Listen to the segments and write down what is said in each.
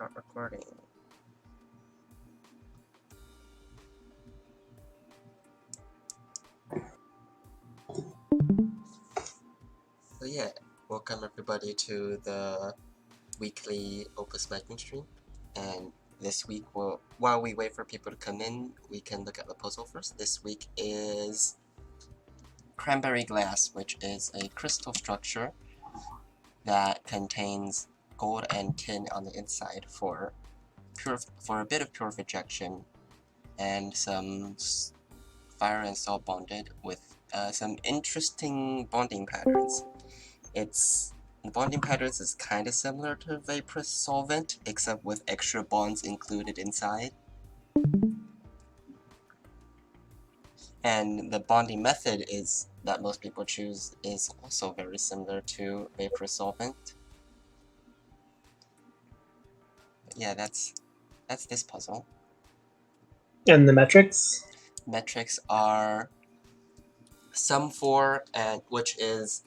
start recording. So yeah, welcome everybody to the weekly Opus Magnum stream. And this week, while we wait for people to come in, we can look at the puzzle first. This week is Cranberry Glass, which is a crystal structure that contains gold and tin on the inside for a bit of pure rejection and some fire and salt bonded with some interesting bonding patterns. The bonding patterns is kind of similar to vaporous solvent, except with extra bonds included inside. And the bonding method that most people choose is also very similar to vaporous solvent. But yeah, that's this puzzle. And the metrics? Metrics are sum 4, which is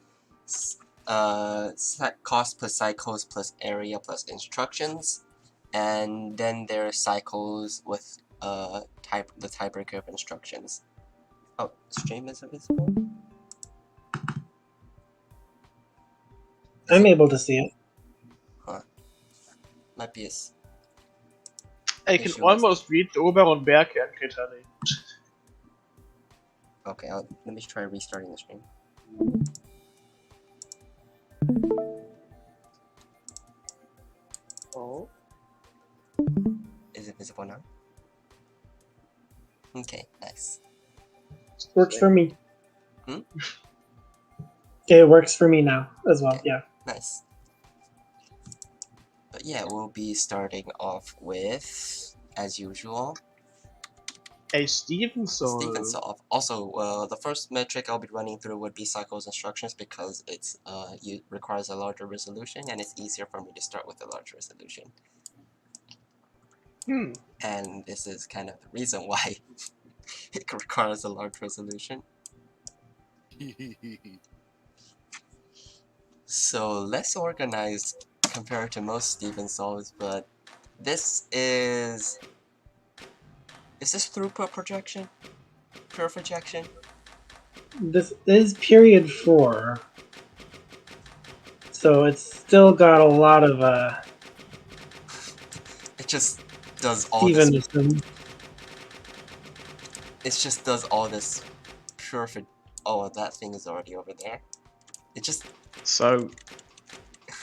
cost plus cycles plus area plus instructions, and then there are cycles with the tiebreaker of instructions. Oh, stream is visible? I'm able to see it. Huh. Might be I can almost read Ober und Berke and Kretani. Okay, let me try restarting the stream. Oh. Is it visible now? Okay, nice. Works for me. Hmm? Okay, it works for me now as well, okay. Yeah. Nice. But yeah, we'll be starting off with, as usual, a Steven solve. Also, the first metric I'll be running through would be cycles instructions because it requires a larger resolution and it's easier for me to start with a large resolution. And this is kind of the reason why it requires a large resolution. So less organized compared to most Steven solves, but this is this throughput projection? Pure projection? This is period 4. So it's still got a lot of it just does all this. It just does all this pure oh, that thing is already over there. It just So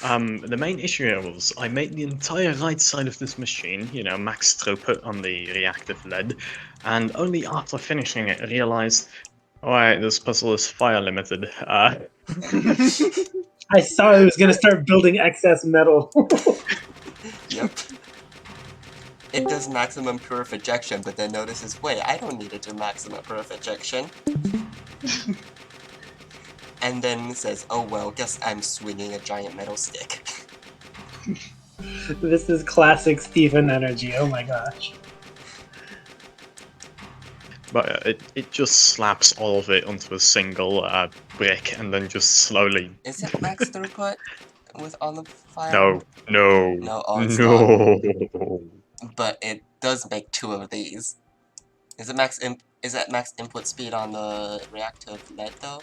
the main issue here was I made the entire right side of this machine, max throughput on the reactive lead, and only after finishing it I realized, alright, this puzzle is fire limited. I saw it was gonna start building excess metal. Yep. It does maximum pure ejection, but then notices, wait, I don't need it to maximum pure ejection. And then says, oh well, guess I'm swinging a giant metal stick. This is classic Steven energy, oh my gosh. But it just slaps all of it onto a single brick and then just slowly... Is it max throughput with on the file? No. No, oh, it's not. But it does make 2 of these. Is it max input speed on the reactive lead though?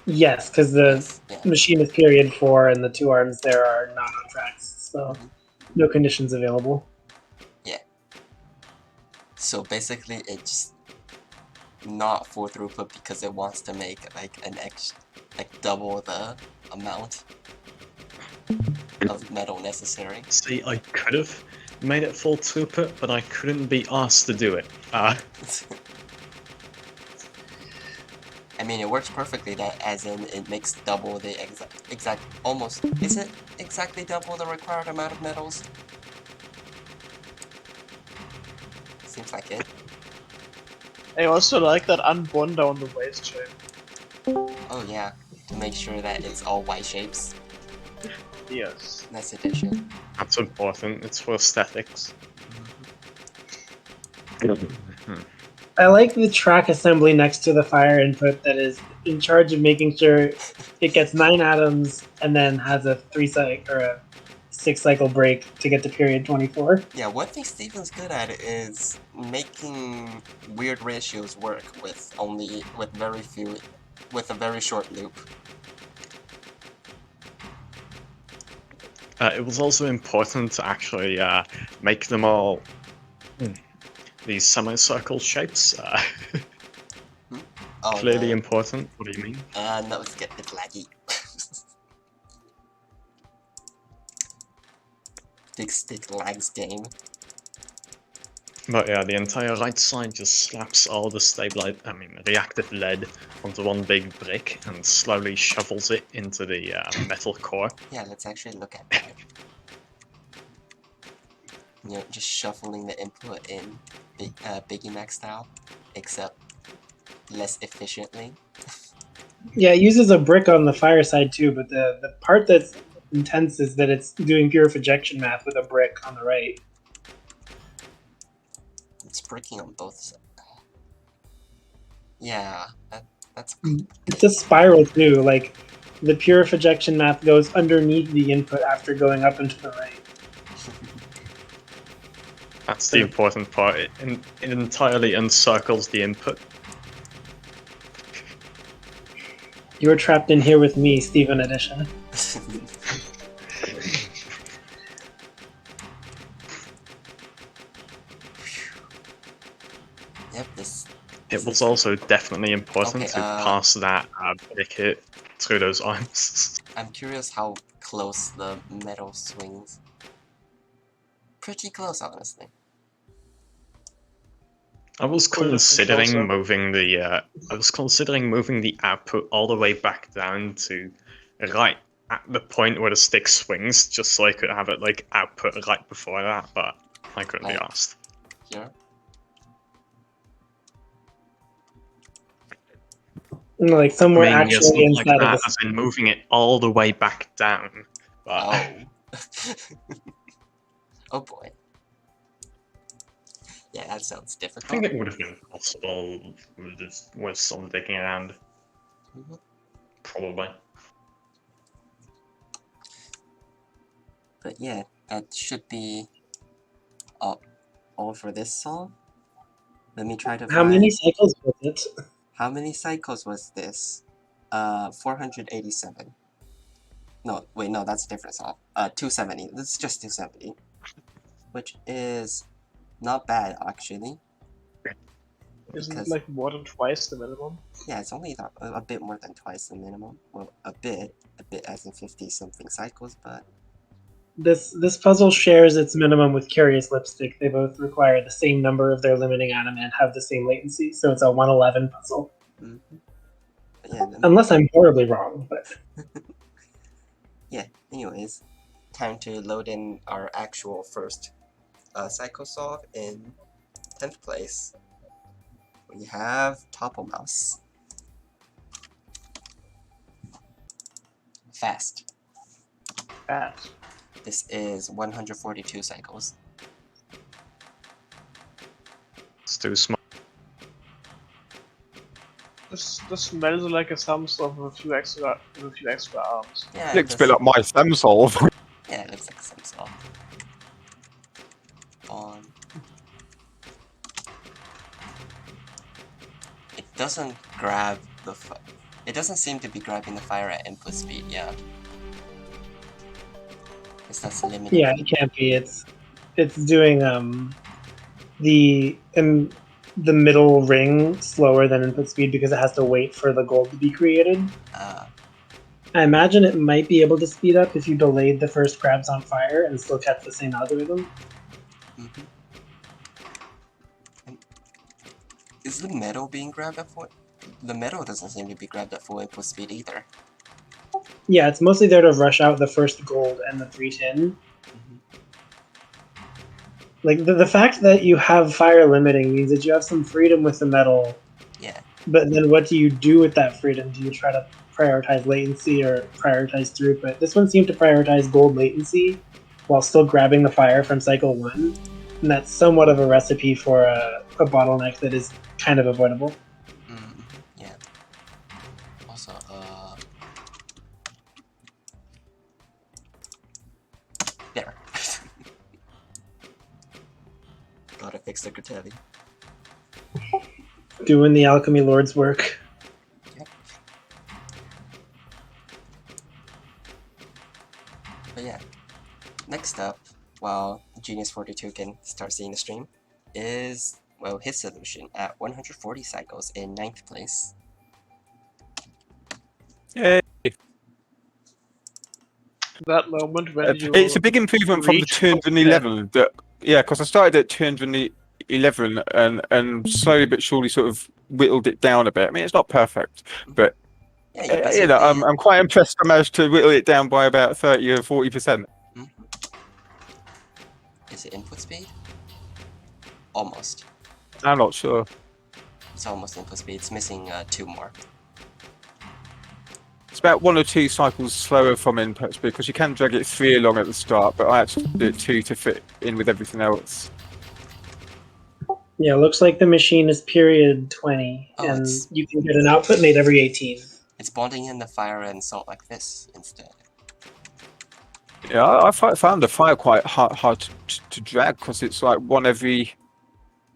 Yes, because the machine is period 4 and the 2 arms there are not on tracks, so no conditions available. Yeah. So basically it's not full throughput because it wants to make double the amount of metal necessary. See, I could have made it full throughput, but I couldn't be asked to do it. I mean, it works perfectly, as in it makes double the almost, is it exactly double the required amount of metals? Seems like it. I also like that unbond down the waist shape. Oh yeah, to make sure that it's all Y shapes. Yes. Nice addition. That's important, it's for aesthetics. I like the track assembly next to the fire input that is in charge of making sure it gets 9 atoms and then has a 6-cycle break to get to period 24. Yeah, one thing Steven's good at is making weird ratios work with a very short loop. It was also important to actually make them all these semicircle shapes. Clearly important. What do you mean? No, it's getting laggy. Big stick lags game. But yeah, the entire right side just slaps all the reactive lead onto one big brick and slowly shovels it into the metal core. Yeah, let's actually look at that. You know, just shuffling the input in Biggie Mac style, except less efficiently. Yeah, it uses a brick on the fire side too, but the part that's intense is that it's doing pure ejection math with a brick on the right. It's bricking on both sides. Yeah, that's... It's a spiral too, like the pure ejection math goes underneath the input after going up and to the right. That's the important part. It entirely encircles the input. You're trapped in here with me, Steven Edition. Yep, it was also definitely important to pass that brick hit through those arms. I'm curious how close the metal swings. Pretty close, honestly. I was considering moving the output all the way back down to right at the point where the stick swings, just so I could have it like output right before that, but I couldn't be asked. Here? Like somewhere actually inside like that, of the... as in moving it all the way back down. But... Oh. Oh boy. Yeah, that sounds difficult. I think it would have been possible with some digging around. Mm-hmm. Probably. But yeah, that should be all for this song. Let me try to find... How many cycles was it? How many cycles was this? 487. No, wait, no, that's a different song. 270. This is just 270. Which is not bad, actually. Isn't it like more than twice the minimum? Yeah, it's only a bit more than twice the minimum. Well, a bit as in 50-something cycles, but... This puzzle shares its minimum with Curious Lipstick. They both require the same number of their limiting atom and have the same latency, so it's a 111 puzzle. Mm-hmm. Yeah, unless I'm horribly wrong, but... Yeah, anyways, time to load in our actual first cycle solve. In 10th place, we have Topple Mouse. Fast. This is 142 cycles. It's too small. This smells like a sum solve with a few extra arms. Yeah, looks a bit like my stem solve. Yeah, it looks like a stem solve. It doesn't grab the it doesn't seem to be grabbing the fire at input speed, yeah. That's limited. Yeah, it can't be. It's doing the middle ring slower than input speed because it has to wait for the gold to be created. I imagine it might be able to speed up if you delayed the first grabs on fire and still kept the same algorithm. Mm-hmm. Is the metal being grabbed at full? The metal doesn't seem to be grabbed at full input speed either. Yeah, it's mostly there to rush out the first gold and the 3 tin. Mm-hmm. Like, the fact that you have fire limiting means that you have some freedom with the metal. Yeah. But then what do you do with that freedom? Do you try to prioritize latency or prioritize throughput? This one seemed to prioritize gold latency while still grabbing the fire from cycle 1. And that's somewhat of a recipe for a a bottleneck that is kind of avoidable. Yeah. Also, there. Gotta fix the Gratelli. Doing the Alchemy Lord's work. Yep. But yeah, next up, while Genius42 can start seeing the stream, is, well, his solution at 140 cycles in 9th place. Yay. That moment when you It's a big improvement from the 211. Yeah, because I started at 211 and slowly but surely sort of whittled it down a bit. I mean, it's not perfect, but Yeah, you know, I'm quite impressed I managed to whittle it down by about 30 or 40%. Is it input speed? Almost. I'm not sure. It's almost input speed. It's missing 2 more. It's about 1 or 2 cycles slower from input speed because you can drag it 3 along at the start, but I actually did 2 to fit in with everything else. Yeah, it looks like the machine is period 20, and you can get an output made every 18. It's bonding in the fire and salt like this instead. Yeah, I found the fire quite hard to drag because it's like 1 every.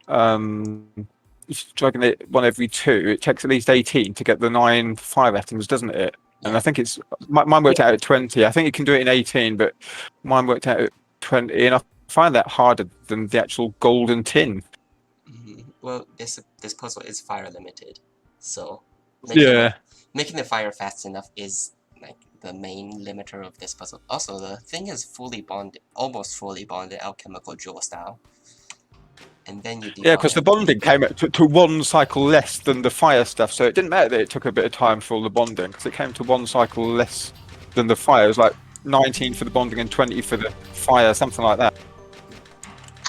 If you're dragging it 1 every 2, it takes at least 18 to get the 9 fire atoms, doesn't it? Yeah. And I think it's mine worked out at 20. I think you can do it in 18, but mine worked out at 20, and I find that harder than the actual golden tin. Well, this puzzle is fire limited, so making the fire fast enough is like the main limiter of this puzzle. Also, the thing is fully bonded, almost fully bonded alchemical jewel style. And then you because the bonding came to 1 cycle less than the fire stuff, so it didn't matter that it took a bit of time for all the bonding, because it came to 1 cycle less than the fire. It was like 19 for the bonding and 20 for the fire, something like that.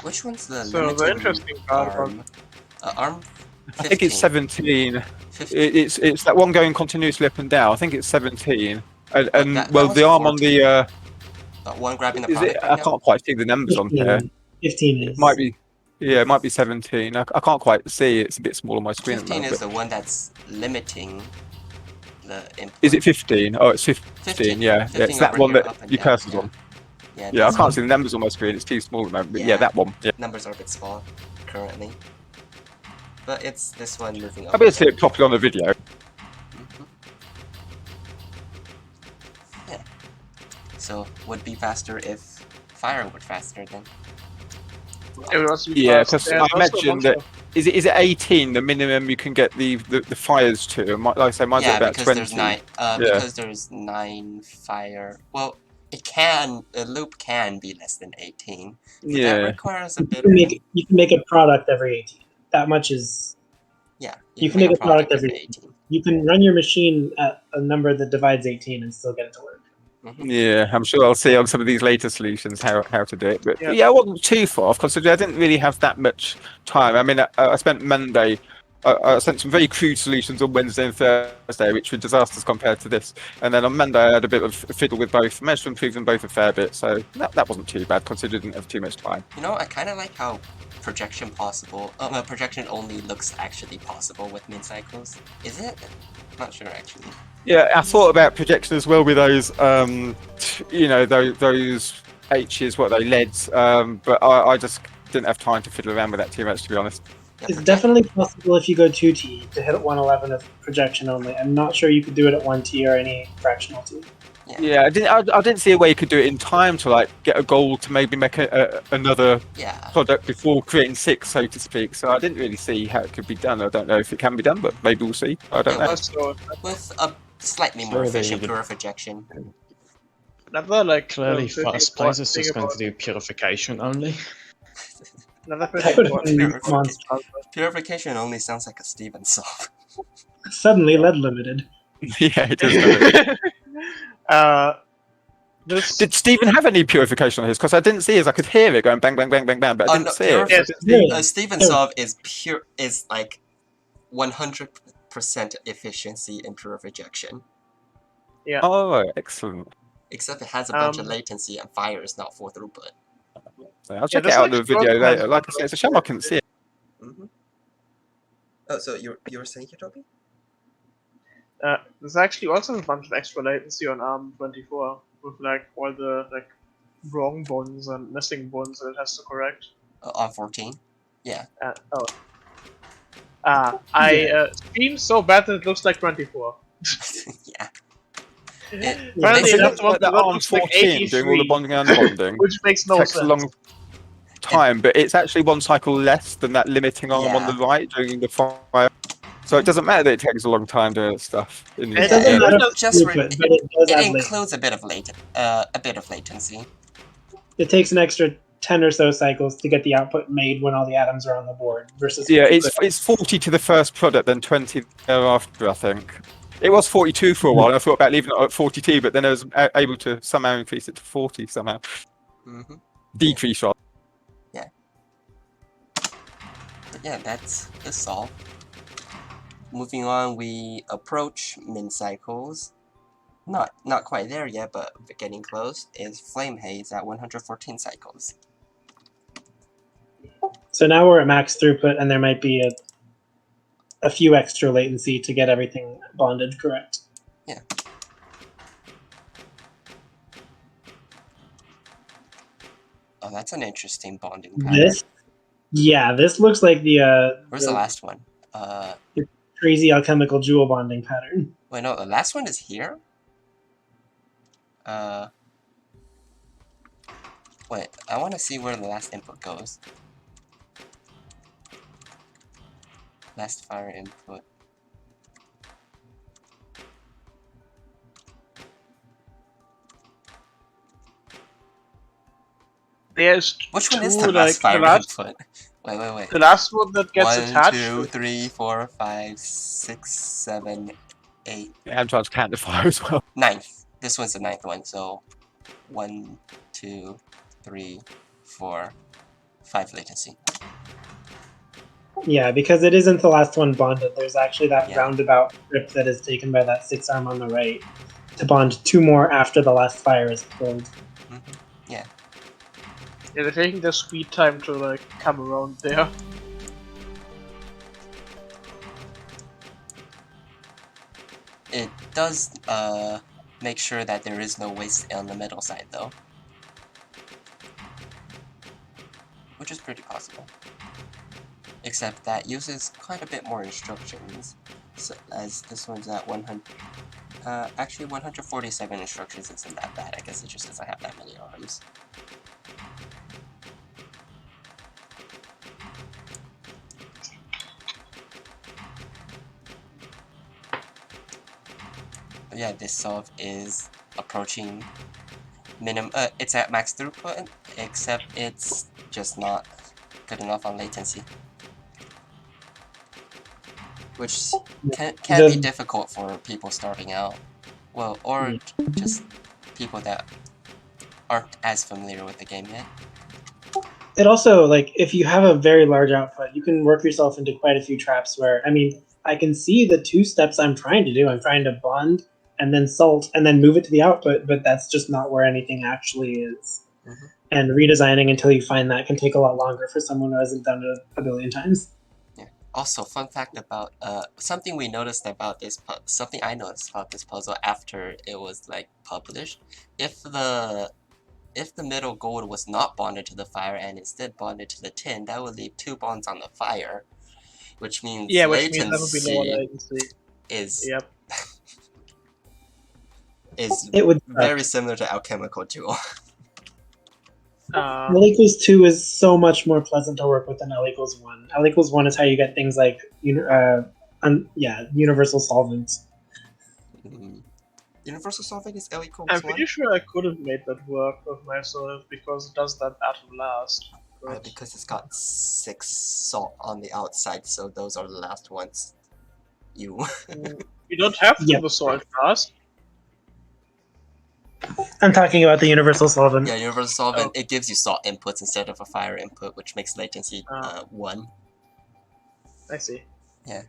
Which one's the the interesting part arm? Arm 15. I think it's 17. It's that one going continuously up and down. I think it's 17. And well, the arm 14. On the that one grabbing the product. I can't quite see the numbers 15, on here. 15 is. It might be. Yeah, it might be 17. I can't quite see. It's a bit small on my screen. 15 is the one that's limiting the input. Is it 15? Oh, it's 15. Yeah, it's that one that your cursor's on. Yeah, I can't see the numbers on my screen. It's too small at the moment. But yeah, that one. Yeah. Numbers are a bit small currently, but it's this one moving up. I'll be able to see it properly on the video. Yeah. So would be faster if fire would faster then. Yeah, because I imagine that is it 18 the minimum you can get the fires to? Like I say, mine's at about 20. Because there's 9 fire. Well, a loop can be less than 18. That requires a bit. You can make a product every 18. That much is. Yeah. You can make a product every 18. You can run your machine at a number that divides 18 and still get it to work. Yeah, I'm sure I'll see on some of these later solutions how to do it. But yeah, I wasn't too far off considering I didn't really have that much time. I mean, I spent Monday. I sent some very crude solutions on Wednesday and Thursday, which were disasters compared to this. And then on Monday, I had a bit of fiddle with both. Managed to improve them both a fair bit, so that wasn't too bad considering I didn't have too much time. You know, I kind of like how projection only looks actually possible with mid cycles. Is it? I'm not sure actually. Yeah, I thought about projection as well with those, you know, those H's, what they LEDs, but I just didn't have time to fiddle around with that too much, to be honest. It's definitely possible if you go 2T to hit 111 of projection only. I'm not sure you could do it at 1T or any fractional T. Yeah, I didn't see a way you could do it in time to like get a goal to maybe make another product before creating 6, so to speak. So I didn't really see how it could be done. I don't know if it can be done, but maybe we'll see. I don't know. With a slightly more efficient purification. Another like clearly fast plays is just going to do purification only. Purification only sounds like a Steven solve. Suddenly lead limited. Yeah, it does. Did Stephen have any purification on his? Because I didn't see his. I could hear it going bang, bang, bang, bang, bang, but I didn't see it. Steven solve is like 100% efficiency in purification. Yeah. Oh, excellent. Except it has a bunch of latency and fire is not for throughput. I'll check it out in the video later. Like I said, it's a shame I couldn't see it. Oh, so you were saying, Toby? There's actually also a bunch of extra latency on ARM24 with like all the like wrong bonds and missing bonds that it has to correct. On 14? Yeah. I stream so bad that it looks like 24. Yeah. Apparently, it has Looks one like the that ARM looks like 14 doing all the 83, bonding and unbonding. which makes no Takes sense. a long time, but it's actually one cycle less than that limiting arm on Yeah. the right during the fire. So it doesn't matter that it takes a long time doing stuff. In It It doesn't Yeah, matter it for just throughput, but it does it add includes latency. a bit of latency. It takes an extra 10 or so cycles to get the output made when all the atoms are on the board versus yeah, it's 40 to the first product, then 20 thereafter, I think. It was 42 for a while. I thought about leaving it at 42, but then I was able to somehow increase it to 40 somehow. Mm-hmm. Decrease rather. Yeah. But yeah, that's the solve. Moving on, we approach min cycles. Not quite there yet, but getting close. Is Flame Haze at 114 cycles. So now we're at max throughput, and there might be a few extra latency to get everything bonded correct. Yeah. Oh, that's an interesting bonding pattern. This looks like Where's the last one? The crazy alchemical jewel bonding pattern. Wait, no, the last one is here? Wait, I want to see where the last input goes. Last fire input. There's Which one two, is the last fire input? Wait. The last one that gets 1, attached. 2, 3, 4, 5, 6, 7, 8. Yeah, I'm trying to count the fire as well. 9th. This one's the 9th one, so 1, 2, 3, 4, 5 latency. Yeah, because it isn't the last one bonded. There's actually that roundabout script that is taken by that 6 arm on the right to bond 2 more after the last fire is pulled. Mm-hmm. Yeah. Yeah, they're taking their sweet time to like come around there. It does make sure that there is no waste on the middle side though. Which is pretty possible. Except that uses quite a bit more instructions. So, as this one's at 100... actually 147 instructions isn't that bad. I guess it just doesn't have that many arms. But yeah, this solve is approaching minimum. It's at max throughput, except it's just not good enough on latency, which can be difficult for people starting out. Well, or just people that aren't as familiar with the game yet. It also, like, if you have a very large output, you can work yourself into quite a few traps where, I mean, I can see the 2 steps I'm trying to do. I'm trying to bond and then salt and then move it to the output, but that's just not where anything actually is. Mm-hmm. And redesigning until you find that can take a lot longer for someone who hasn't done it a billion times. Yeah. Also, fun fact about something we noticed about this something I noticed about this puzzle after it was like published. If the middle gold was not bonded to the fire and instead bonded to the tin, that would leave 2 bonds on the fire, which means latency that would be lower latency. Is Yep. is it would very similar to alchemical jewel. L equals 2 is so much more pleasant to work with than L equals 1. L equals 1 is how you get things like universal solvents. Universal solvent is L equals 1? I'm pretty sure I could have made that work with myself because it does that atom last. Because it's got 6 salt on the outside, so those are the last ones. You don't have to the salt fast. I'm talking about the universal solvent. Yeah, universal solvent, it gives you salt inputs instead of a fire input, which makes latency 1. I see. Yeah.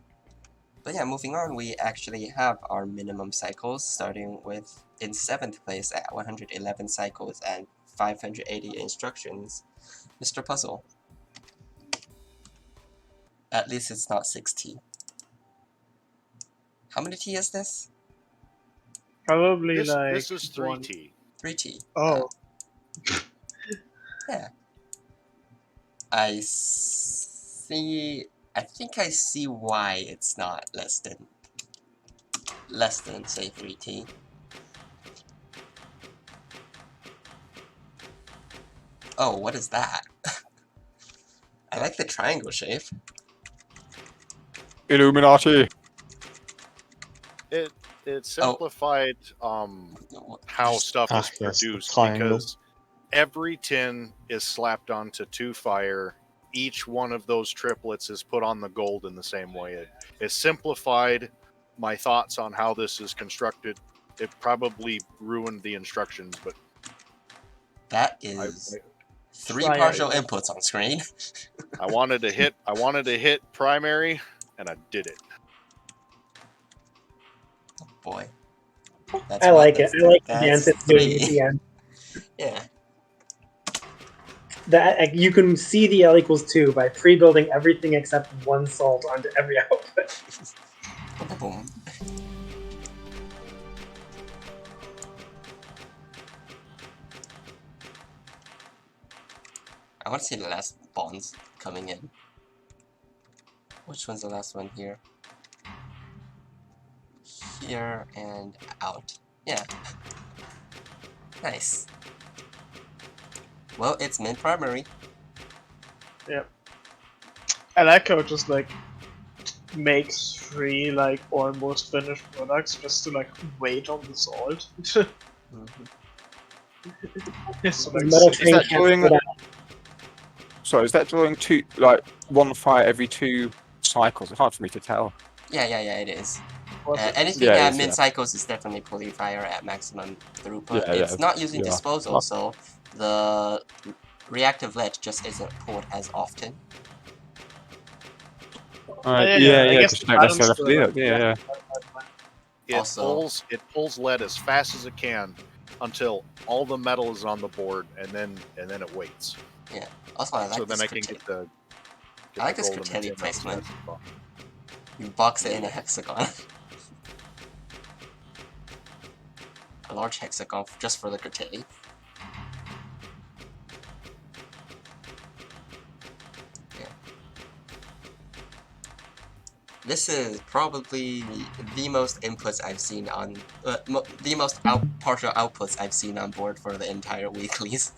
But yeah, moving on, we actually have our minimum cycles, starting with in 7th place at 111 cycles and 580 instructions. Mr. Puzzle. At least it's not 16. How many T is this? Probably This like is 3T. 3T. Oh, Yeah. I see. I think I see why it's not less than say 3T. Oh, what is that? I like the triangle shape. Illuminati. It simplified how stuff is yes, the produced triangle. because every tin is slapped onto 2 fire. Each one of those triplets is put on the gold in the same way. It simplified my thoughts on how this is constructed. It probably ruined the instructions, but That is 3 Triangle. partial inputs on screen. I wanted to hit primary, and I did it. Oh boy. That's I what like it. I like the that's dance it's doing at 3. the end. Yeah. That you can see the L equals 2 by pre-building everything except 1 salt onto every output. Boom, boom. I want to see the last bonds coming in. Which one's the last one here? Here and out. Yeah. Nice. Well, it's min primary. I like how it just like makes 3 like almost finished products just to like wait on the salt. It's The like metal sick. train that can't drawing- slow down. Sorry, is that drawing 2, like 1 fire every 2 cycles? It's hard for me to tell. Yeah, it is. Was it? Anything Yeah, it at is, min yeah. cycles is definitely pulling fire at maximum throughput. Yeah, It's yeah, not using yeah. disposal, so the reactive lead just isn't pulled as often. I Yeah, guess because the you don't necessarily have to do balance that. Yeah. It pulls lead as fast as it can until all the metal is on the board, and then it waits. Also, I like So this then I can get the I like the this gold and the Critelli tin out as placement. fast as possible. You box it in a hexagon. A large hexagon just for the Critelli. Yeah. This is probably the most inputs I've seen on the most partial outputs I've seen on board for the entire weeklies.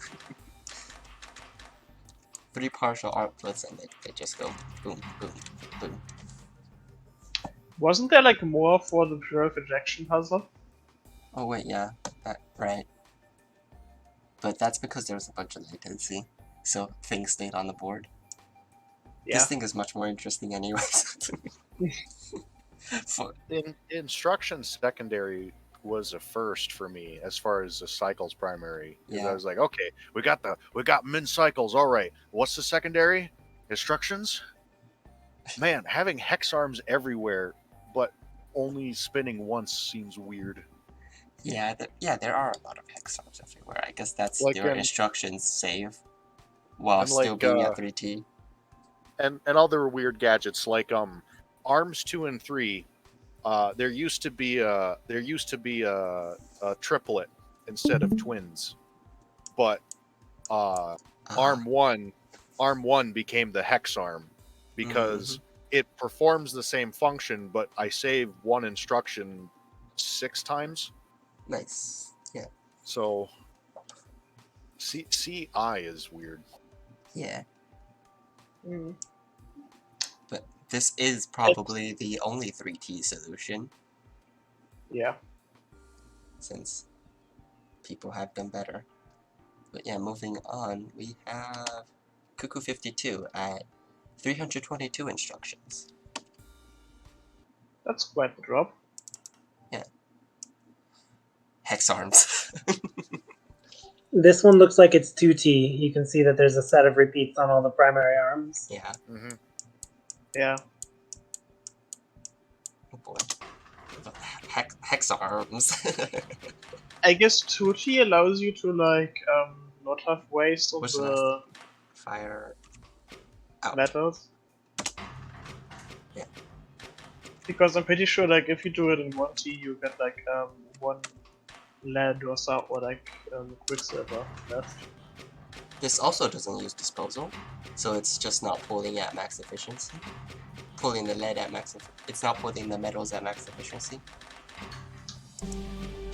3 partial outputs and they just go boom, boom, boom. Wasn't there like more for the pure ejection puzzle? Oh wait, yeah, right. But that's because there was a bunch of latency, so things stayed on the board. Yeah. This thing is much more interesting anyways. Instruction secondary was a first for me as far as the cycles primary. Because Yeah. I was like, okay, we got min cycles. All right, what's the secondary? Instructions. Man, having hex arms everywhere, but only spinning once seems weird. Yeah, there are a lot of hex arms everywhere. I guess that's Like their in- instructions save while and still like, being at 3T. and other weird gadgets like arms 2 and 3. There used to be a triplet instead of twins, but arm 1 became the hex arm because it performs the same function, but I save one instruction 6 times. Nice. Yeah. So CI is weird. Yeah. Mm. But this is probably the only 3T solution, Yeah. since people have done better. But yeah, moving on, we have Cuckoo 52 at 322 instructions. That's quite the drop. Hex arms. This one looks like it's 2T. You can see that there's a set of repeats on all the primary arms. Yeah. Mm-hmm. Yeah. Oh boy. Hex arms. I guess 2T allows you to like not have waste of What's the Fire out. metals. Yeah. Because I'm pretty sure, like, if you do it in 1T, you get like 1 lead or so, or like quicksilver left. This also doesn't use disposal, so it's just not pulling at max efficiency. Pulling the lead at max. It's not pulling the metals at max efficiency.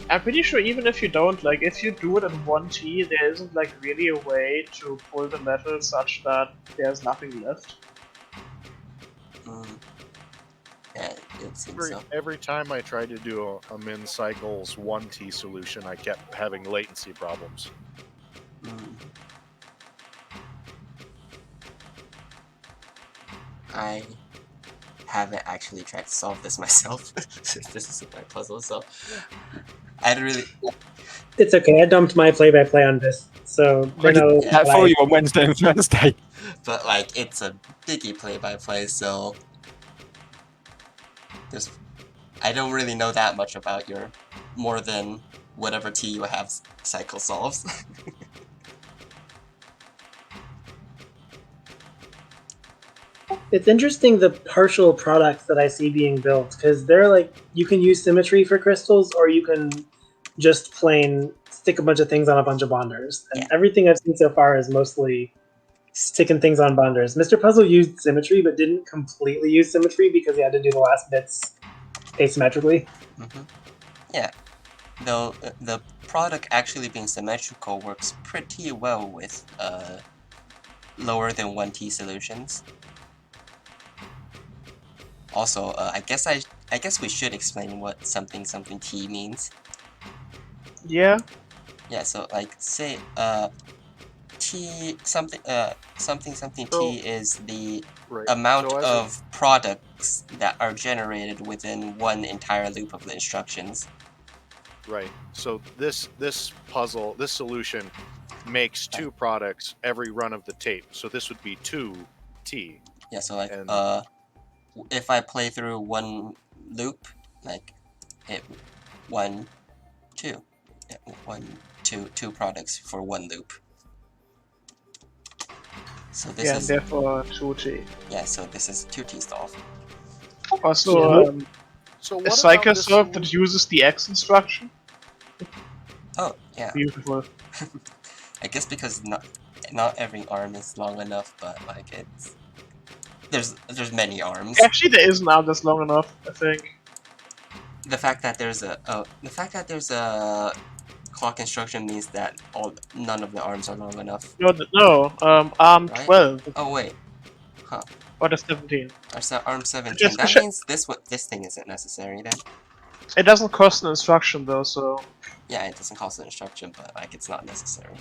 I'm pretty sure even if you don't, like, if you do it in 1T, there isn't like really a way to pull the metal such that there's nothing left. Yeah, it seems so. Every time I tried to do a min cycles 1T solution, I kept having latency problems. I haven't actually tried to solve this myself. This is my puzzle, so I'd really. It's okay. I dumped my play-by-play on this, so I did that for you on Wednesday and Thursday. But like, it's a biggie play-by-play, so I don't really know that much about your more than whatever T you have cycle solves. It's interesting the partial products that I see being built, because they're like, you can use symmetry for crystals, or you can just plain stick a bunch of things on a bunch of bonders. And everything I've seen so far is mostly sticking things on bonders. Mr. Puzzle used symmetry, but didn't completely use symmetry because he had to do the last bits asymmetrically. Yeah, though the product actually being symmetrical works pretty well with lower than 1T solutions. Also, I guess we should explain what something T means. Yeah. Yeah, so like say T something T is the amount of products that are generated within one entire loop of the instructions. Right. So this solution makes 2 products every run of the tape. So this would be 2T. Yeah, so like if I play through one loop, like hit 1, 2. 2 products for one loop. So this is therefore 2T. Yeah, so this is 2T solve. Also, so a cycle solve that uses the X instruction. Oh yeah. Beautiful. I guess because not every arm is long enough, but like there's many arms. Actually, there is an arm that's long enough, I think. The fact that there's a clock instruction means that none of the arms are long enough. No, arm Right? 12. Oh wait, huh? Or the 17. Arm 17. That means this thing isn't necessary then. It doesn't cost an instruction though, so. Yeah, it doesn't cost an instruction, but like it's not necessary.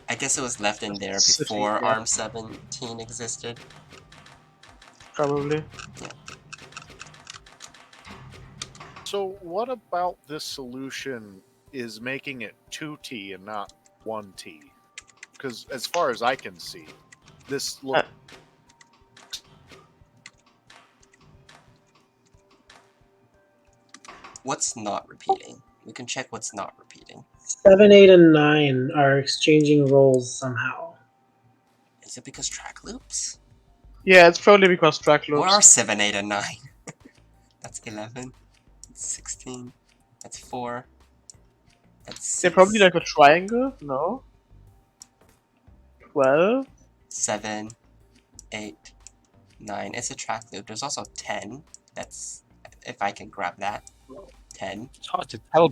I guess it was left in there before ARM 17 existed. Probably. Yeah. So what about this solution is making it 2T and not 1T? Because as far as I can see, this looks... What's not repeating? We can check what's not repeating. 7, 8, and 9 are exchanging roles somehow. Is it because track loops? Yeah, it's probably because track loops. What are 7, 8, and 9? That's 11. That's 16. That's 4. That's 6. They're probably like a triangle? No? 12? 7, 8, 9. It's a track loop. There's also 10. That's... if I can grab that. 10. It's hard to tell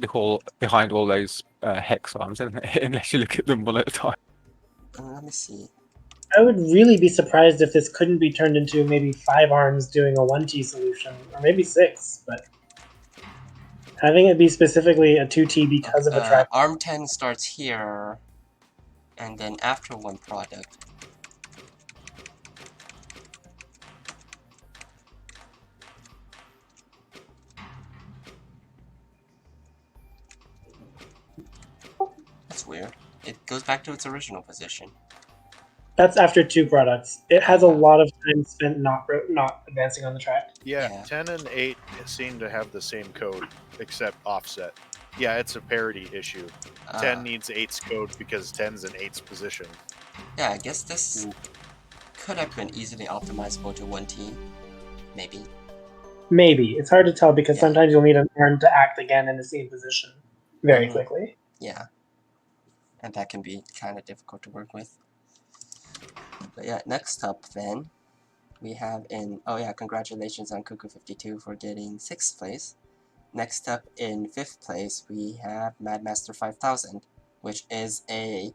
behind all those hex arms, isn't it? Unless you look at them one at a time. Let me see. I would really be surprised if this couldn't be turned into maybe 5 arms doing a 1T solution, or maybe 6, but having it be specifically a 2T because of a track. Arm 10 starts here, and then after one product. That's weird. It goes back to its original position. That's after 2 products. It has a lot of time spent not advancing on the track. Yeah, 10 and 8 seem to have the same code, except offset. Yeah, it's a parity issue. 10 needs 8's code because 10's in 8's position. Yeah, I guess this could have been easily optimizable to 1T. Maybe. Maybe. It's hard to tell because Yeah. sometimes you'll need an arm to act again in the same position very quickly. Yeah. And that can be kind of difficult to work with. But yeah, next up then, we have congratulations on Cuckoo52 for getting 6th place. Next up in 5th place, we have Madmaster 5000, which is a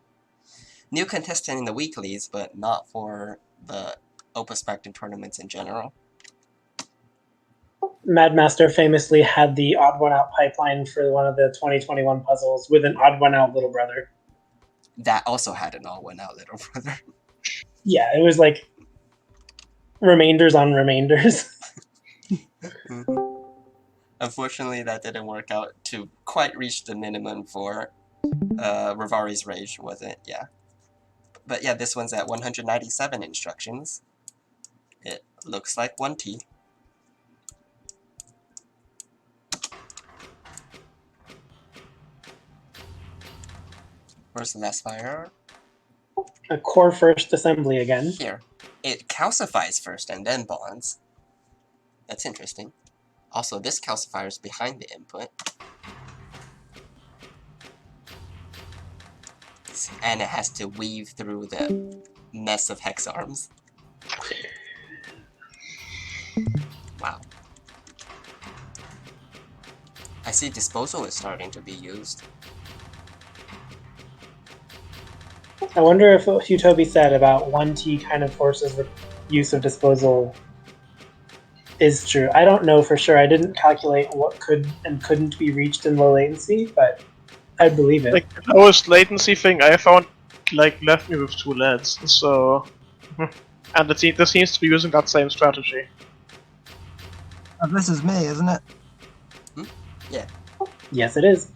new contestant in the weeklies, but not for the Opus Magnum tournaments in general. Madmaster famously had the odd one out pipeline for one of the 2021 puzzles with an odd one out little brother. That also had an odd one out little brother. Yeah, it was like remainders on remainders. Unfortunately, that didn't work out to quite reach the minimum for Rivari's Rage, was it? Yeah. But yeah, this one's at 197 instructions. It looks like 1T. Where's the last fire? A core first assembly again. Here. It calcifies first and then bonds. That's interesting. Also, this calcifier is behind the input. And it has to weave through the mess of hex arms. Wow. I see disposal is starting to be used. I wonder if what Hutobi said about 1T kind of forces the use of disposal is true. I don't know for sure. I didn't calculate what could and couldn't be reached in low latency, but I believe it. Like the lowest latency thing I found left me with 2 LEDs, so and it seems to be using that same strategy. Oh, this is me, isn't it? Yeah. Yes, it is.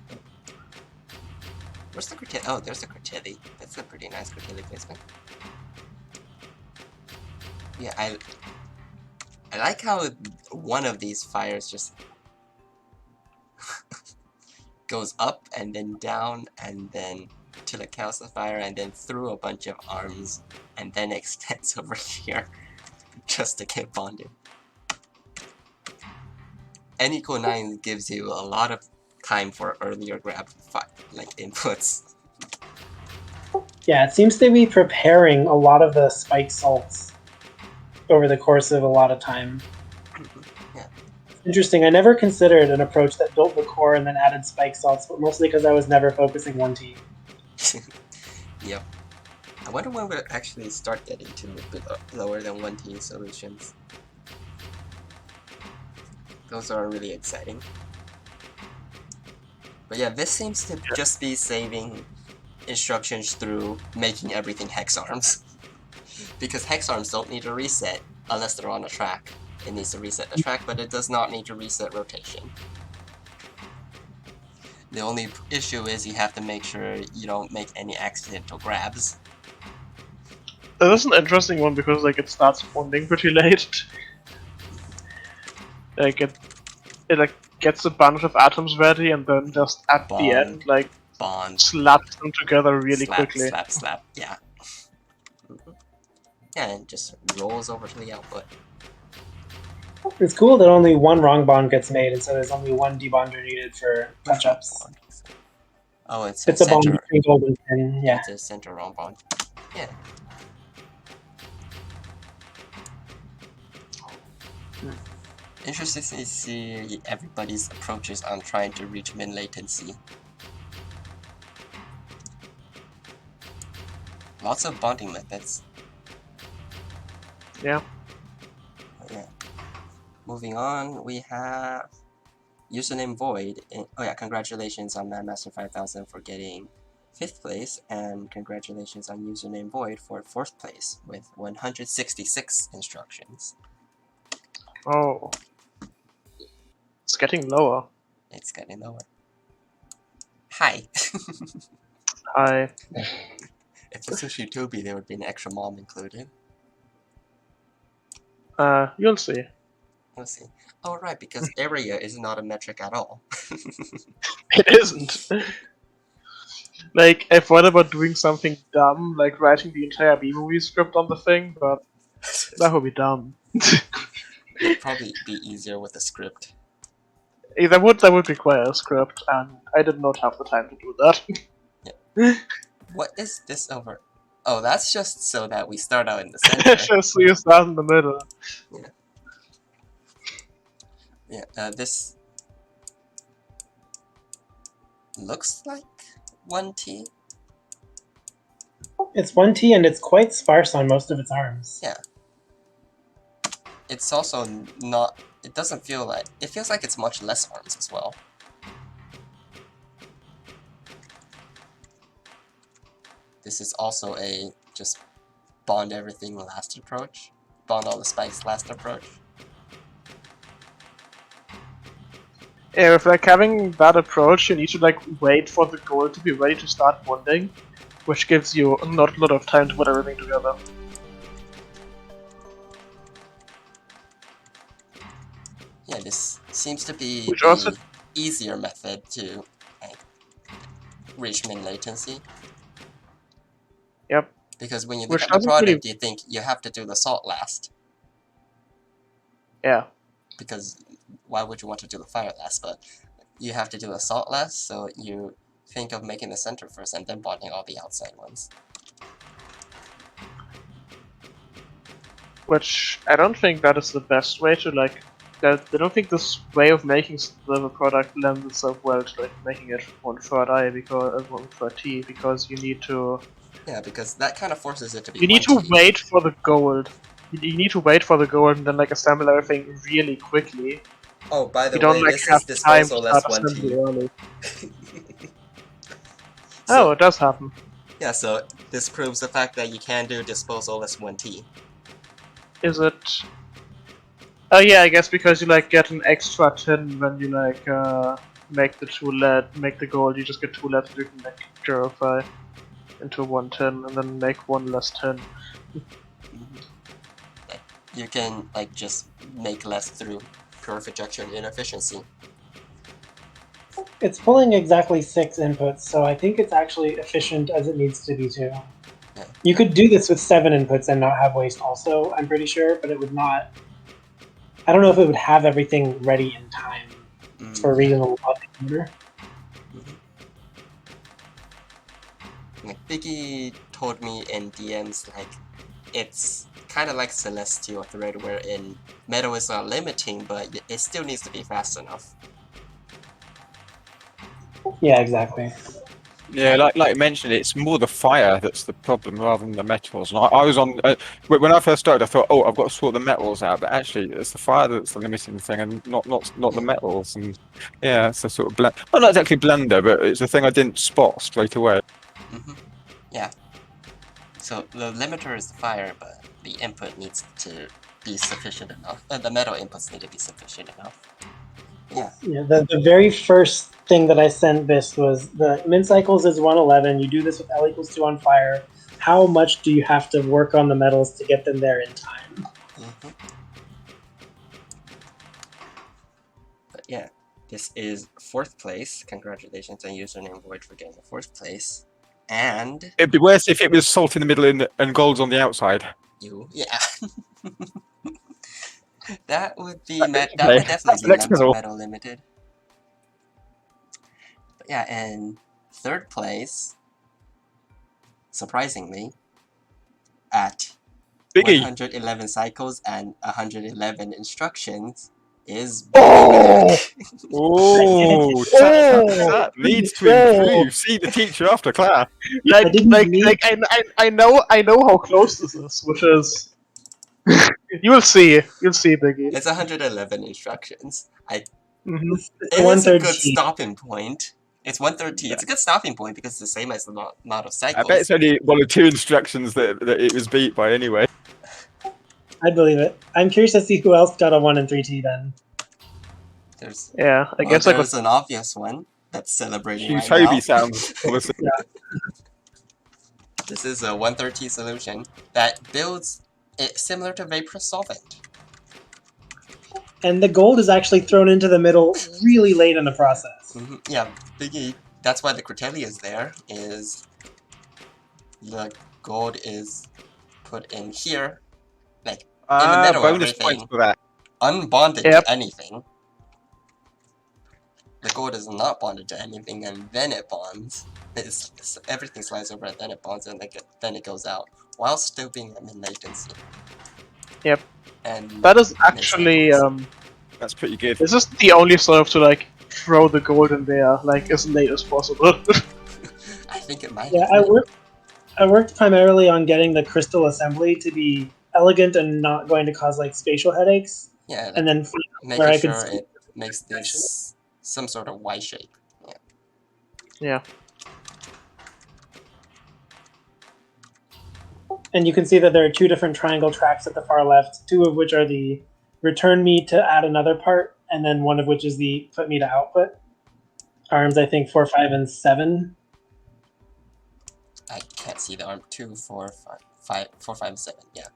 Where's the Cortilli? Oh, there's the Cortilli. That's a pretty nice Cortilli placement. Yeah, I like how one of these fires just goes up and then down and then to the calcifier and then through a bunch of arms and then extends over here just to get bonded. N equal 9 gives you a lot of time for earlier grab inputs. Yeah, it seems to be preparing a lot of the spike salts over the course of a lot of time. Yeah. Interesting. I never considered an approach that built the core and then added spike salts, but mostly because I was never focusing 1T. Yep. I wonder when we'll actually start getting to a bit lower than 1T solutions. Those are really exciting. But yeah, this seems to just be saving instructions through making everything hex arms. Because hex arms don't need to reset unless they're on a track. It needs to reset the track, but it does not need to reset rotation. The only issue is you have to make sure you don't make any accidental grabs. That is an interesting one because it starts bonding pretty late. It gets a bunch of atoms ready and then just at the end bond, slaps them together really quickly. Slap, yeah. Yeah, and just rolls over to the output. It's cool that only one wrong bond gets made, and so there's only one debonder needed for touch-ups. Oh, it's a bond between gold and tin, yeah. It's a center wrong bond. Yeah. Interesting to see everybody's approaches on trying to reach min latency. Lots of bonding methods. Yeah. Yeah. Moving on, we have username Void. Oh yeah, congratulations on Madmaster 5000 for getting 5th place, and congratulations on username Void for 4th place with 166 instructions. Oh. It's getting lower. It's getting lower. Hi. Hi. If this was Shutobi, there would be an extra mom included. You'll see. We'll see. Oh, right, because area is not a metric at all. It isn't. I thought about doing something dumb, like writing the entire B-movie script on the thing, but that would be dumb. It'd probably be easier with a script. That would require a script, and I did not have the time to do that. Yeah. What is this over? Oh, that's just so that we start out in the center. Just so you start in the middle. Yeah, this looks like 1T. It's 1T and it's quite sparse on most of its arms. Yeah. It's also not... It doesn't feel like... It feels like it's much less arms as well. This is also a just bond everything last approach. Bond all the spikes last approach. Yeah, with like having that approach, you need to like wait for the goal to be ready to start bonding, which gives you not a lot of time to put everything together. Yeah, this seems to be Which the also- easier method to like, reach min latency. Yep. Because when you look Which at the doesn't product, really- you think you have to do the salt last. Yeah. Because why would you want to do the fire last? But you have to do the salt last, so you think of making the center first and then bonding all the outside ones. Which I don't think that is the best way to like. I don't think this way of making the product lends itself well to like making it 1/3 I because 1/3 T because you need to. Yeah, because that kind of forces it to be. You need to 1T. wait for the gold. You need to wait for the gold and then like assemble everything really quickly. Oh, by the You don't way, like this have is time to disposal less start 1T. assembly early. So, Oh, it does happen. yeah, so this proves the fact that you can do disposal less 1T. Is it? Oh yeah, I guess because you like get an extra tin when you like make the 2 lead, make the gold. You just get 2 lead, so you can like purify into 1 tin and then make 1 less tin. You can like just make less through purification inefficiency. It's pulling exactly 6 inputs, so I think it's actually efficient as it needs to be too. Yeah. You could do this with 7 inputs and not have waste also, I'm pretty sure, but it would not... I don't know if it would have everything ready in time for a reasonable order. Like Biggie told me in DMs, like, it's kind of like Celestial Thread, wherein metal is not limiting, but it still needs to be fast enough. Yeah, exactly. Yeah, like you mentioned, it's more the fire that's the problem rather than the metals. And I was on when I first started, I thought, oh, I've got to sort the metals out, but actually, it's the fire that's the limiting thing, and not the metals. And yeah, it's a sort of blend. Well, not exactly blender, but it's a thing I didn't spot straight away. Yeah. So the limiter is the fire, but the input needs to be sufficient enough. The metal inputs need to be sufficient enough. Yeah. Yeah, the very first thing that I sent this was the min cycles is 111. You do this with L equals 2 on fire. How much do you have to work on the metals to get them there in time? But yeah, this is 4th place. Congratulations on username Void for getting the 4th place. And It'd be worse if it was salt in the middle and gold's on the outside. yeah. That would be that would definitely be metal limited. But yeah, and 3rd place, surprisingly, at Biggie. 111 cycles and 111 instructions is Oh, that needs to improve. See the teacher after class. I know how close this is, which is you'll see, Biggie. It's 111 instructions. It Mm-hmm. is a good stopping point. It's 130. It's a good stopping point because it's the same as the amount of cycles. I bet it's only 1 or 2 instructions that it was beat by anyway. I believe it. I'm curious to see who else got a 1 and 3T then. I guess there's an obvious one that's celebrating right Toby now. sounds, obviously. Yeah. This is a 130 solution that builds it similar to Vapor Solvent. And the gold is actually thrown into the middle really late in the process. Yeah, Biggie. That's why the Cretelli is there. Is the gold is put in here, like in the middle of bonus everything. points for that. unbonded Yep. to anything. The gold is not bonded to anything, and then it bonds. Everything slides over, and then it bonds, and then it goes out, while still being at mid latency. Yep. And that is actually That's pretty good. this is the only serve to like throw the gold in there like as late as possible. I think it might. Yeah, I worked primarily on getting the crystal assembly to be elegant and not going to cause like spatial headaches. Yeah, like, and then making sure it makes this some sort of Y shape. Yeah. Yeah. And you can see that there are two different triangle tracks at the far left, two of which are the return me to add another part, and then one of which is the put me to output. Arms, I think 4, 5, and 7. I can't see the arm 2, 4, 5, 4, 5, 7. Yeah.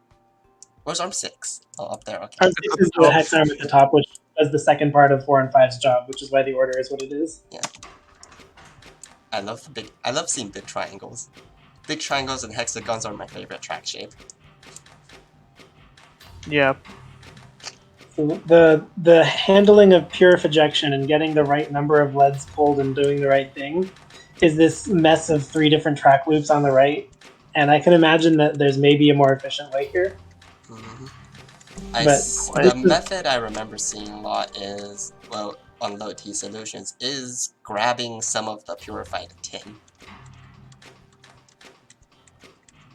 Where's arm 6? Oh, up there. Okay. Arm 6 is the hex arm at the top, which does the second part of 4 and 5's job, which is why the order is what it is. Yeah. I love seeing big triangles. Big triangles and hexagons are my favorite track shape. Yeah. So the handling of purification and getting the right number of leads pulled and doing the right thing is this mess of 3 different track loops on the right. And I can imagine that there's maybe a more efficient way here. The method I remember seeing a lot is, well, on low T solutions, is grabbing some of the purified tin.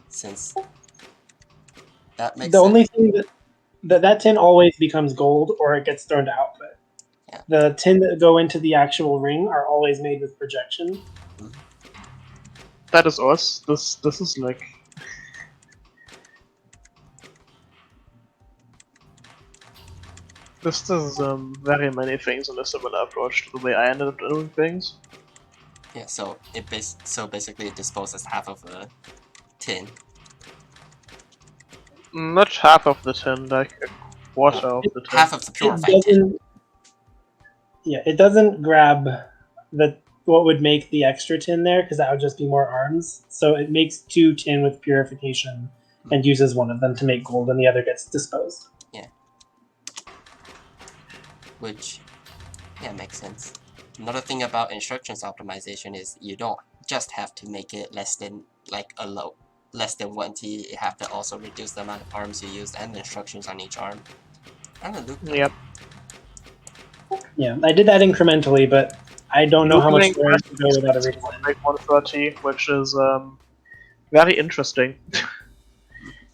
Since that makes the only thing that tin always becomes gold or it gets thrown to output. Yeah. The tin that go into the actual ring are always made with projection. That is us. This is like this does very many things in a similar approach to the way I ended up doing things. Yeah, so basically it disposes half of the tin. Not half of the tin, like a quarter of the tin. Half of the purified tin. Yeah, it doesn't grab what would make the extra tin there, because that would just be more arms. So it makes 2 tin with purification and uses one of them to make gold, and the other gets disposed. Yeah. Which, yeah, makes sense. Another thing about instructions optimization is you don't just have to make it less than less than 1 T. You have to also reduce the amount of arms you use and the instructions on each arm. And the loop. Yep. Yeah, I did that incrementally, but I don't know how much more to go without a redesign. Like 130, which is very interesting.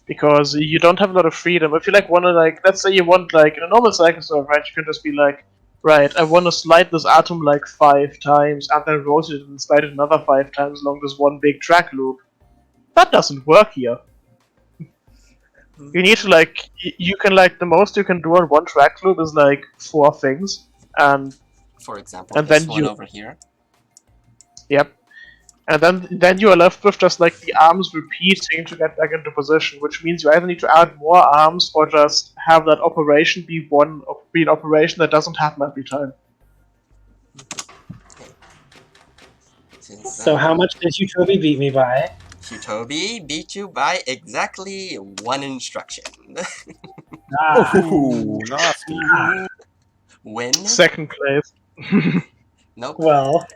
Because you don't have a lot of freedom. If you want to let's say you want in a normal cycle server, right, you can just be like, right, I want to slide this atom 5 times and then rotate it and slide it another 5 times along this one big track loop. That doesn't work here. You need to you can the most you can do on one track loop is 4 things, and for example, and this then one over here. Yep. And then you are left with just the arms repeating to get back into position, which means you either need to add more arms or just have that operation be an operation that doesn't happen every time. So how much did Hutobi beat me by? Hutobi beat you by exactly 1 instruction. Ooh, nasty. Win? Second place. Nope. Well,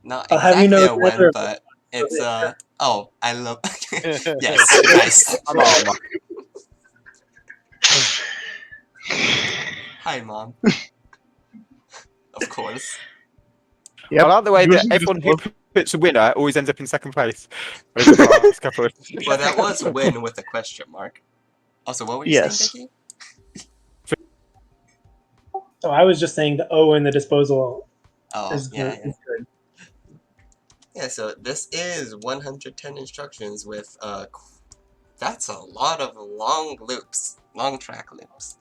not I'll exactly have you know a win, but it's oh, I love. Yes, nice. I'm on, Mom. Hi, Mom. Of course. Yep. I like the way that Usually everyone who just puts a winner always ends up in second place. Over the last couple of... Well, that was win with a question mark. Also, what were you saying, Vicky? Oh, I was just saying the O in the disposal is yeah. good. Yeah, so this is 110 instructions with that's a lot of long loops, long track loops.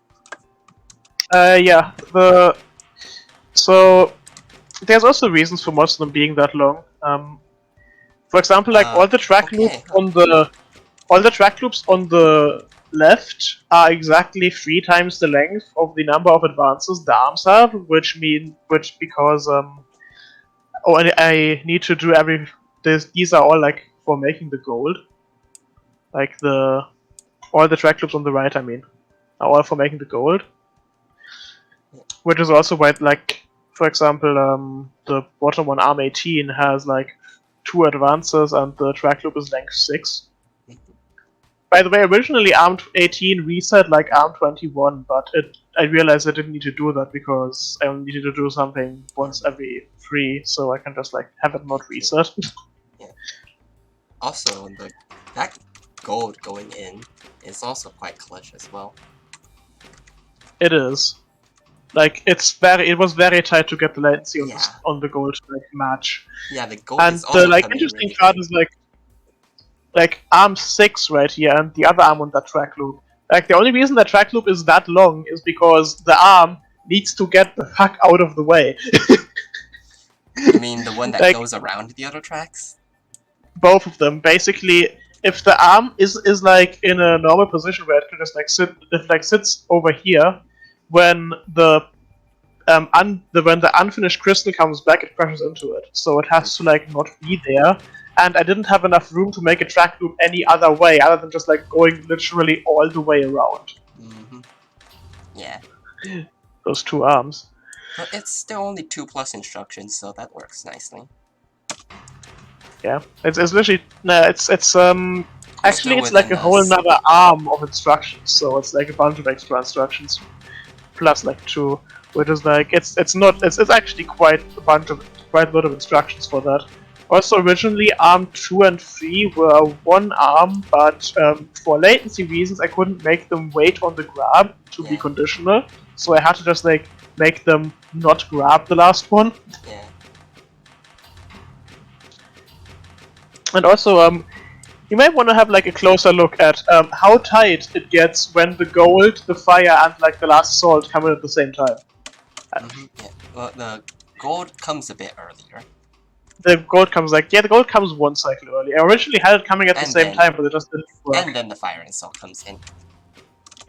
yeah. So there's also reasons for most of them being that long. For example, all the track loops on the left are exactly 3 times the length of the number of advances the arms have, because and I need to do these are all for making the gold. All the track loops on the right, I mean, are all for making the gold. Which is also why, like, for example, the bottom one, Arm 18, has like 2 advances and the track loop is length 6. By the way, originally Arm 18 reset like Arm 21, but I realized I didn't need to do that because I only needed to do something once every 3, so I can just like have it not reset. Yeah. Also, that gold going in is also quite clutch as well. It is. Like, it was very tight to get the latency on the gold to like match. Yeah, the gold And is also the like coming interesting really part good. is like Arm 6 right here and the other arm on that track loop. Like, the only reason that track loop is that long is because the arm needs to get the fuck out of the way. You mean the one that like, goes around the other tracks? Both of them. Basically, if the arm is like in a normal position where it can just like sits over here, when the when the unfinished crystal comes back, it crashes into it. So it has to like not be there. And I didn't have enough room to make a track loop any other way, other than just like going literally all the way around. Mm-hmm. Yeah. Those 2 arms. But it's still only 2+ instructions, so that works nicely. Yeah, it's literally actually it's like a whole another arm of instructions. So it's like a bunch of extra instructions plus like 2, which is like it's actually quite a lot of instructions for that. Also, originally Arm 2 and 3 were 1 arm, but for latency reasons I couldn't make them wait on the grab to be conditional, so I had to just like make them not grab the last one. Yeah. And also, you might want to have like a closer look at how tight it gets when the gold, the fire, and like the last salt come in at the same time. Yeah. Well, the gold comes a bit earlier. The gold comes the gold comes 1 cycle early. I originally had it coming at the same time, but it just didn't work. And then the fire and salt comes in.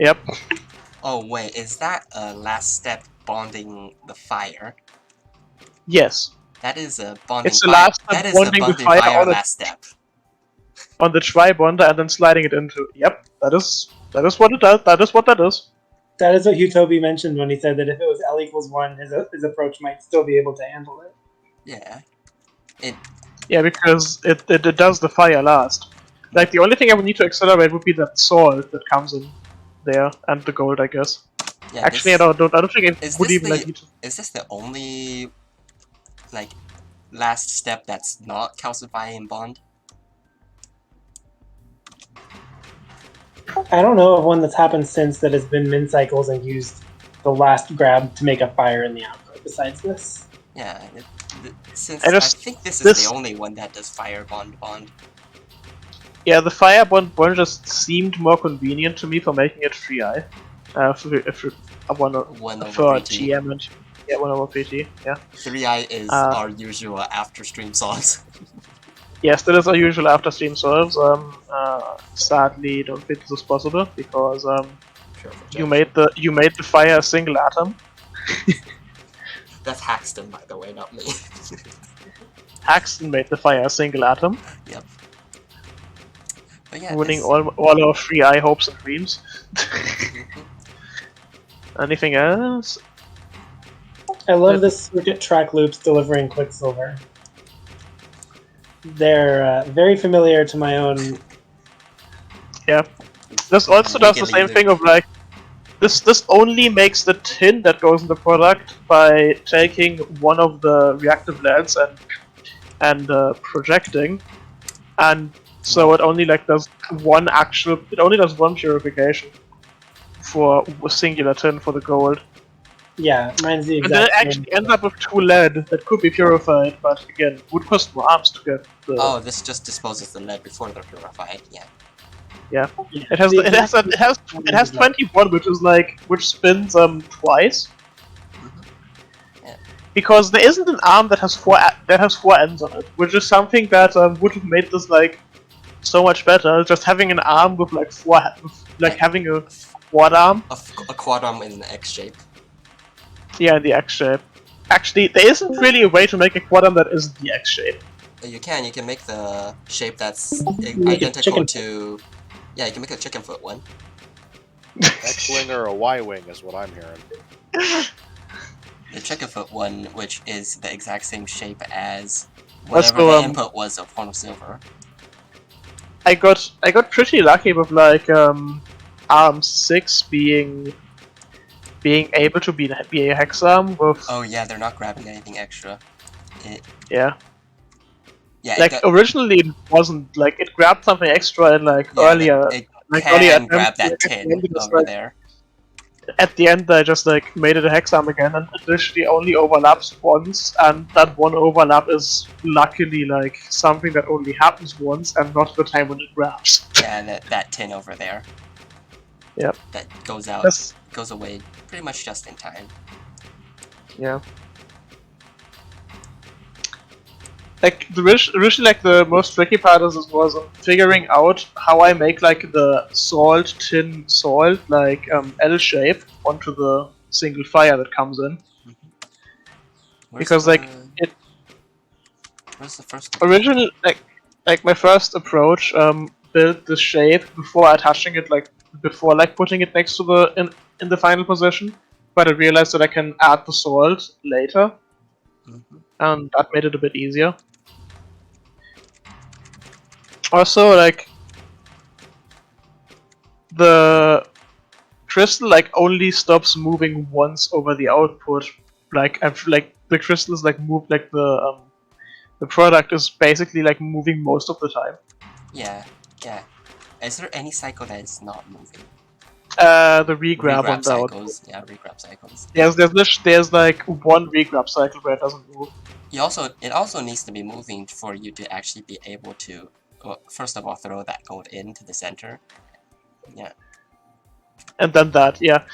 Yep. Oh wait, is that a last step bonding the fire? Yes. That is a bonding. It's the last step bonding the fire on last step. On the tri-bonder and then sliding it into. Yep, that is what it does. That is what that is. That is what Hutobi mentioned when he said that if it was L=1, his approach might still be able to handle it. Yeah. Yeah, because it does the fire last. Like, the only thing I would need to accelerate would be that salt that comes in there, and the gold, I guess. Yeah, actually, I don't think it would even like. Is this the only like last step that's not calcifying bond? I don't know of one that's happened since that has been min cycles and used the last grab to make a fire in the output. Besides this, yeah, I think this is the only one that does fire bond. Yeah, the fire bond just seemed more convenient to me for making it 3i. If for GM and 1 over PT. Yeah. 3i is our usual after stream solves. Yes, that is our usual after stream solves. Sadly, don't think this is possible because you made the fire a single atom. That's Haxton, by the way, not me. Haxton made the fire a single atom. Yep. But yeah, ruining all our 3i hopes and dreams. Anything else? I love this circuit track loops delivering Quicksilver. They're very familiar to my own. Yeah. This also does the same thing of like, this only makes the tin that goes in the product by taking one of the reactive LEDs and projecting, and so it only like does one purification for a singular tin for the gold. Yeah, mine's the exact same. And then it actually ends up with 2 lead that could be purified, but again, would cost more arms to get the... Oh, this just disposes the lead before they're purified, yeah. Yeah. It has 21, which spins twice. Yeah. Because there isn't an arm that has 4 ends on it, which is something that would have made this like so much better. Just having an arm with like 4, having a quad arm. A quad arm in the X shape. Yeah, in the X shape. Actually, there isn't really a way to make a quad arm that isn't the X shape. You can make the shape that's identical to... Yeah, you can make a chicken foot one. X-wing or a Y-wing is what I'm hearing. the Chickafoot one, which is the exact same shape as whatever the input was of Horn of Silver. I got pretty lucky with like Arms 6 being able to be a hex arm with. Oh yeah, they're not grabbing anything extra. Yeah. Yeah. Like originally it wasn't like it grabbed something extra in like earlier. It like can grab that tin over there. At the end, I just like made it a hex arm again, and it literally only overlaps once, and that one overlap is luckily like something that only happens once, and not the time when it grabs. Yeah, that tin over there. Yep. That goes out, goes away pretty much just in time. Yeah. Like originally, like the most tricky part of this was figuring out how I make like the tin salt like L shape onto the single fire that comes in. Because like it. Where's the first? Originally, like my first approach, built the shape before attaching it, like before like putting it next to the in the final position. But I realized that I can add the salt later, and that made it a bit easier. Also, like the crystal like only stops moving once over the output. Like the crystals like move like the product is basically like moving most of the time. Yeah. Is there any cycle that is not moving? The regrab on the cycles. Yeah, regrab cycles. There's like one regrab cycle where it doesn't move. It also needs to be moving for you to actually be able to, well, first of all, throw that gold into the center. Yeah. And then that, yeah.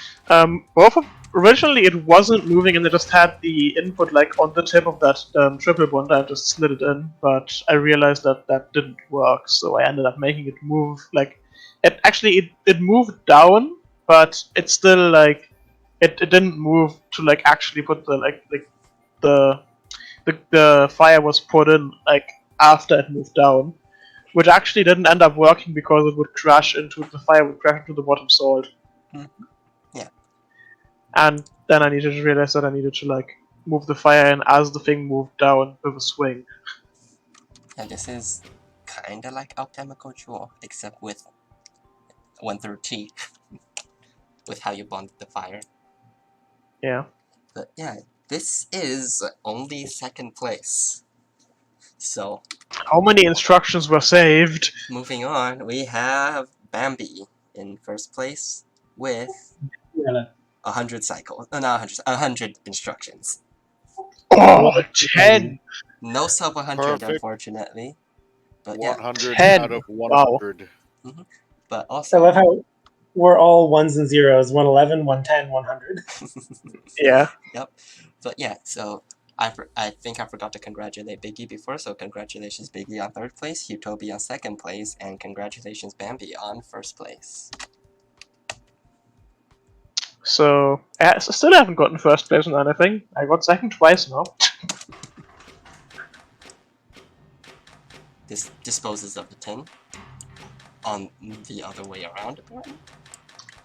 Originally it wasn't moving, and they just had the input like on the tip of that triple bond. I just slid it in, but I realized that didn't work, so I ended up making it move. Like it moved down, but it's still like it didn't move to like actually put the fire was put in like after it moved down, which actually didn't end up working because it would crash into the fire would crash into the bottom salt. Yeah. And then I needed to realize that I needed to like move the fire in as the thing moved down with a swing. And this is kinda like Alchemical Jewel, except with 1/3 T. With how you bond the fire. Yeah. But yeah, this is only second place. So how many instructions were saved? Moving on, we have Bambi in first place with 100 cycles. Not 100, 100 instructions. Oh, 10! No sub 100, unfortunately. But 100 10. out of 100. Wow. But also, I love how we're all ones and zeros. 111, 110, 100. Yeah. Yep. But yeah, so I think I forgot to congratulate Biggie before, so congratulations Biggie on third place, Hutobi on second place, and congratulations Bambi on first place. So, I still haven't gotten first place on anything. I got second twice now. This disposes of the 10 on the other way around, apparently.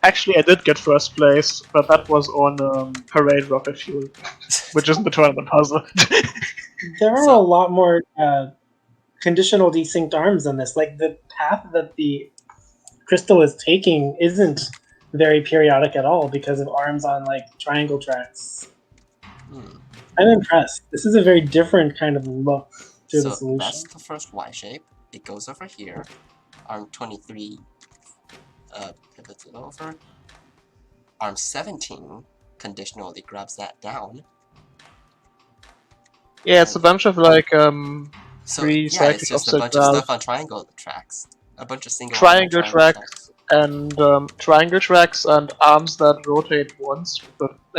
Actually, I did get first place, but that was on Parade Rocket Fuel, which isn't the tournament puzzle. There are a lot more conditional desynced arms on this. Like, the path that the crystal is taking isn't very periodic at all because of arms on, like, triangle tracks. I'm impressed. This is a very different kind of look to the solution. That's the first Y shape. It goes over here. Arm 23 pivots it over. Arm 17 conditionally grabs that down. Yeah, it's a bunch of like it's just a bunch of stuff on triangle tracks. A bunch of single triangle tracks and triangle tracks and arms that rotate once,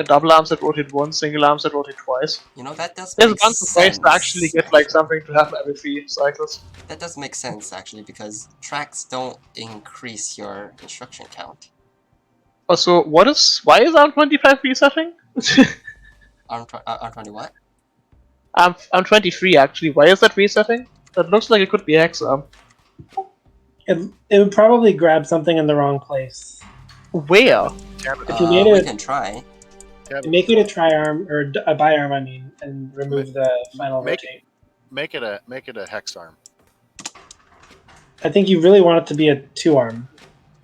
double arms that rotate once, single arms that rotate twice. You know, that does There's make a bunch of ways to actually get like something to happen every 3 cycles. That does make sense actually, because tracks don't increase your instruction count. Also, why is arm 25 resetting? arm 20 what? I'm 23 actually. Why is that resetting? That looks like it could be hexarm. It would probably grab something in the wrong place. Where? If you made we it, can try. Make it a tri-arm or a bi-arm, I mean, and remove the final make rotate. Make it a hex arm. I think you really want it to be a 2-arm.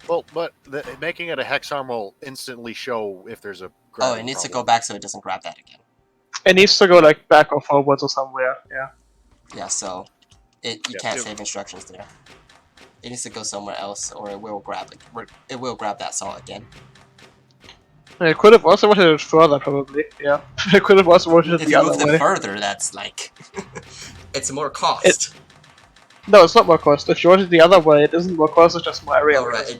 Well, but making it a hex arm will instantly show if there's a. Oh, it needs to go back so it doesn't grab that again. It needs to go like back or forwards or somewhere. Yeah. Yeah, so you can't save instructions there. It needs to go somewhere else, or it will grab it. It will grab that saw again. It could have also rotated further, probably. Yeah. It could have also rotated If the you other move way. them further, that's like it's more cost. No, it's not more cost. If you rotate the other way, it isn't more cost. It's just more area. Oh right, it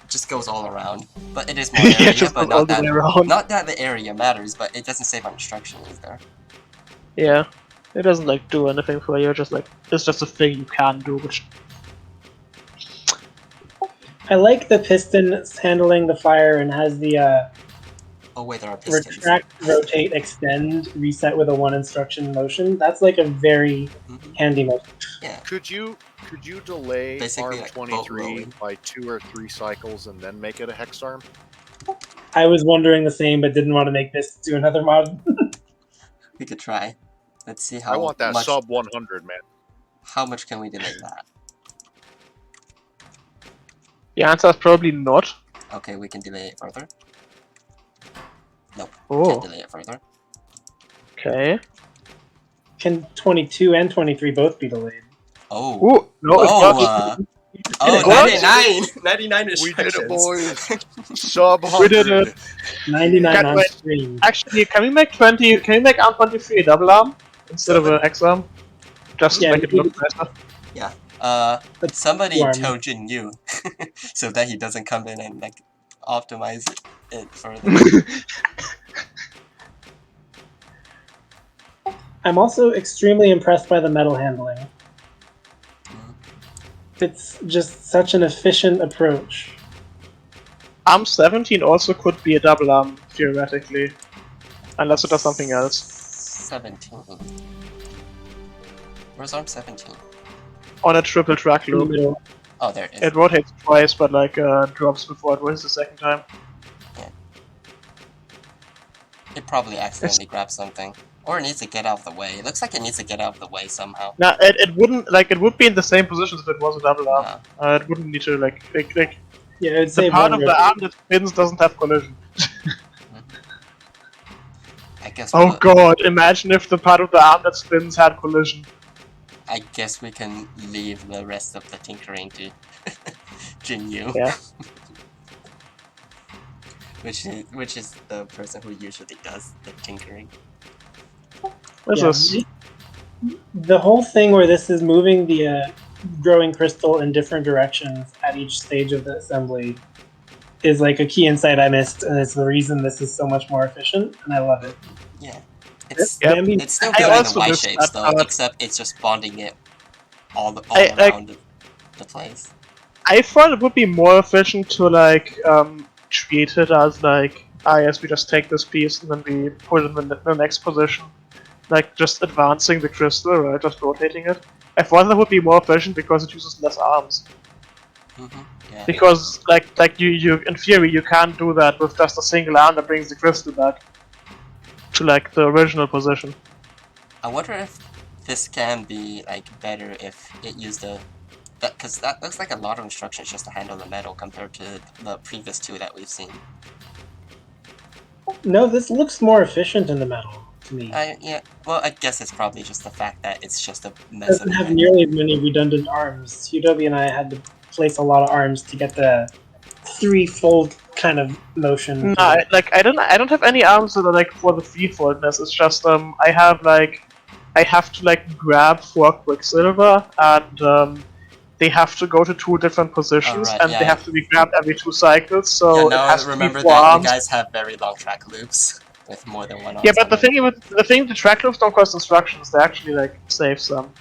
just goes all around, but it is more area. Yeah, just but all not the that way around. not that the area matters, but it doesn't save on instructions there. Yeah. It doesn't like do anything for you. Just like it's just a thing you can do, which. I like the piston handling the fire and has the Oh wait, there are pistons. retract, rotate, extend, reset with a 1 instruction motion. That's like a very handy motion. Yeah. Could you delay Basically, arm like, 23 by 2 or 3 cycles and then make it a hex arm? I was wondering the same, but didn't want to make this do another mod. We could try. Let's see how I want that much, sub 100, man. How much can we delay that? The answer is probably not. Okay, we can delay it further. Nope, Oh. can't delay it further. Okay. Can 22 and 23 both be delayed? Oh. Ooh, no, it's not. Oh, What? 99! 99 We did instructions. it, boys! Sub 100! We did it. 99 Can't on wait. screen. Actually, can we make 20? Can we make arm 23 a double arm instead of an X arm? Just to Yeah, make it look better. Yeah. That's Somebody 2-arm. tell Jin Yu so that he doesn't come in and like optimize it further. I'm also extremely impressed by the metal handling. It's just such an efficient approach. Arm 17 also could be a double arm, theoretically. Unless it does something else. 17. Where's arm 17? On a triple track In the loop. middle. Oh, there it is. It rotates twice, but like drops before it rotates the second time. It probably accidentally grabbed something. Or it needs to get out of the way. It looks like it needs to get out of the way somehow. Now, it wouldn't, like, it would be in the same position if it was a double arm. Yeah. It wouldn't need to, like Yeah, I'd the say part one of the arm that spins doesn't have collision. I guess. Oh god, imagine if the part of the arm that spins had collision. I guess we can leave the rest of the tinkering to Jin Yu. Yeah. which is the person who usually does the tinkering. This Yeah. is The whole thing where this is moving the growing crystal in different directions at each stage of the assembly is like a key insight I missed, and it's the reason this is so much more efficient, and I love it. Yeah. It's Yep. it's still I good in the also Y missed shapes that though, part. except it's just bonding it all I- around the place. I thought it would be more efficient to like treat it as like, yes, we just take this piece and then we put it in the next position, like just advancing the crystal, right? Just rotating it. I thought that would be more efficient because it uses less arms. Yeah. Because like you in theory you can't do that with just a single arm that brings the crystal back to like the original position. I wonder if this can be like better if it used because that looks like a lot of instructions just to handle the metal compared to the previous two that we've seen. No, this looks more efficient in the metal to me. Yeah. Well, I guess it's probably just the fact that it's just a It mess of doesn't have it. nearly as many redundant arms. UW and I had to place a lot of arms to get the threefold kind of motion. No, I don't have any arms that are like for the threefoldness. It's just I have to like grab for Quicksilver and they have to go to 2 different positions right, and yeah. they have to be grabbed every 2 cycles. So Yeah, it now has I to remember be 4 that arms. you guys have very long track loops with more than one arm. Yeah, but the thing the track loops don't cost instructions. They actually like save some.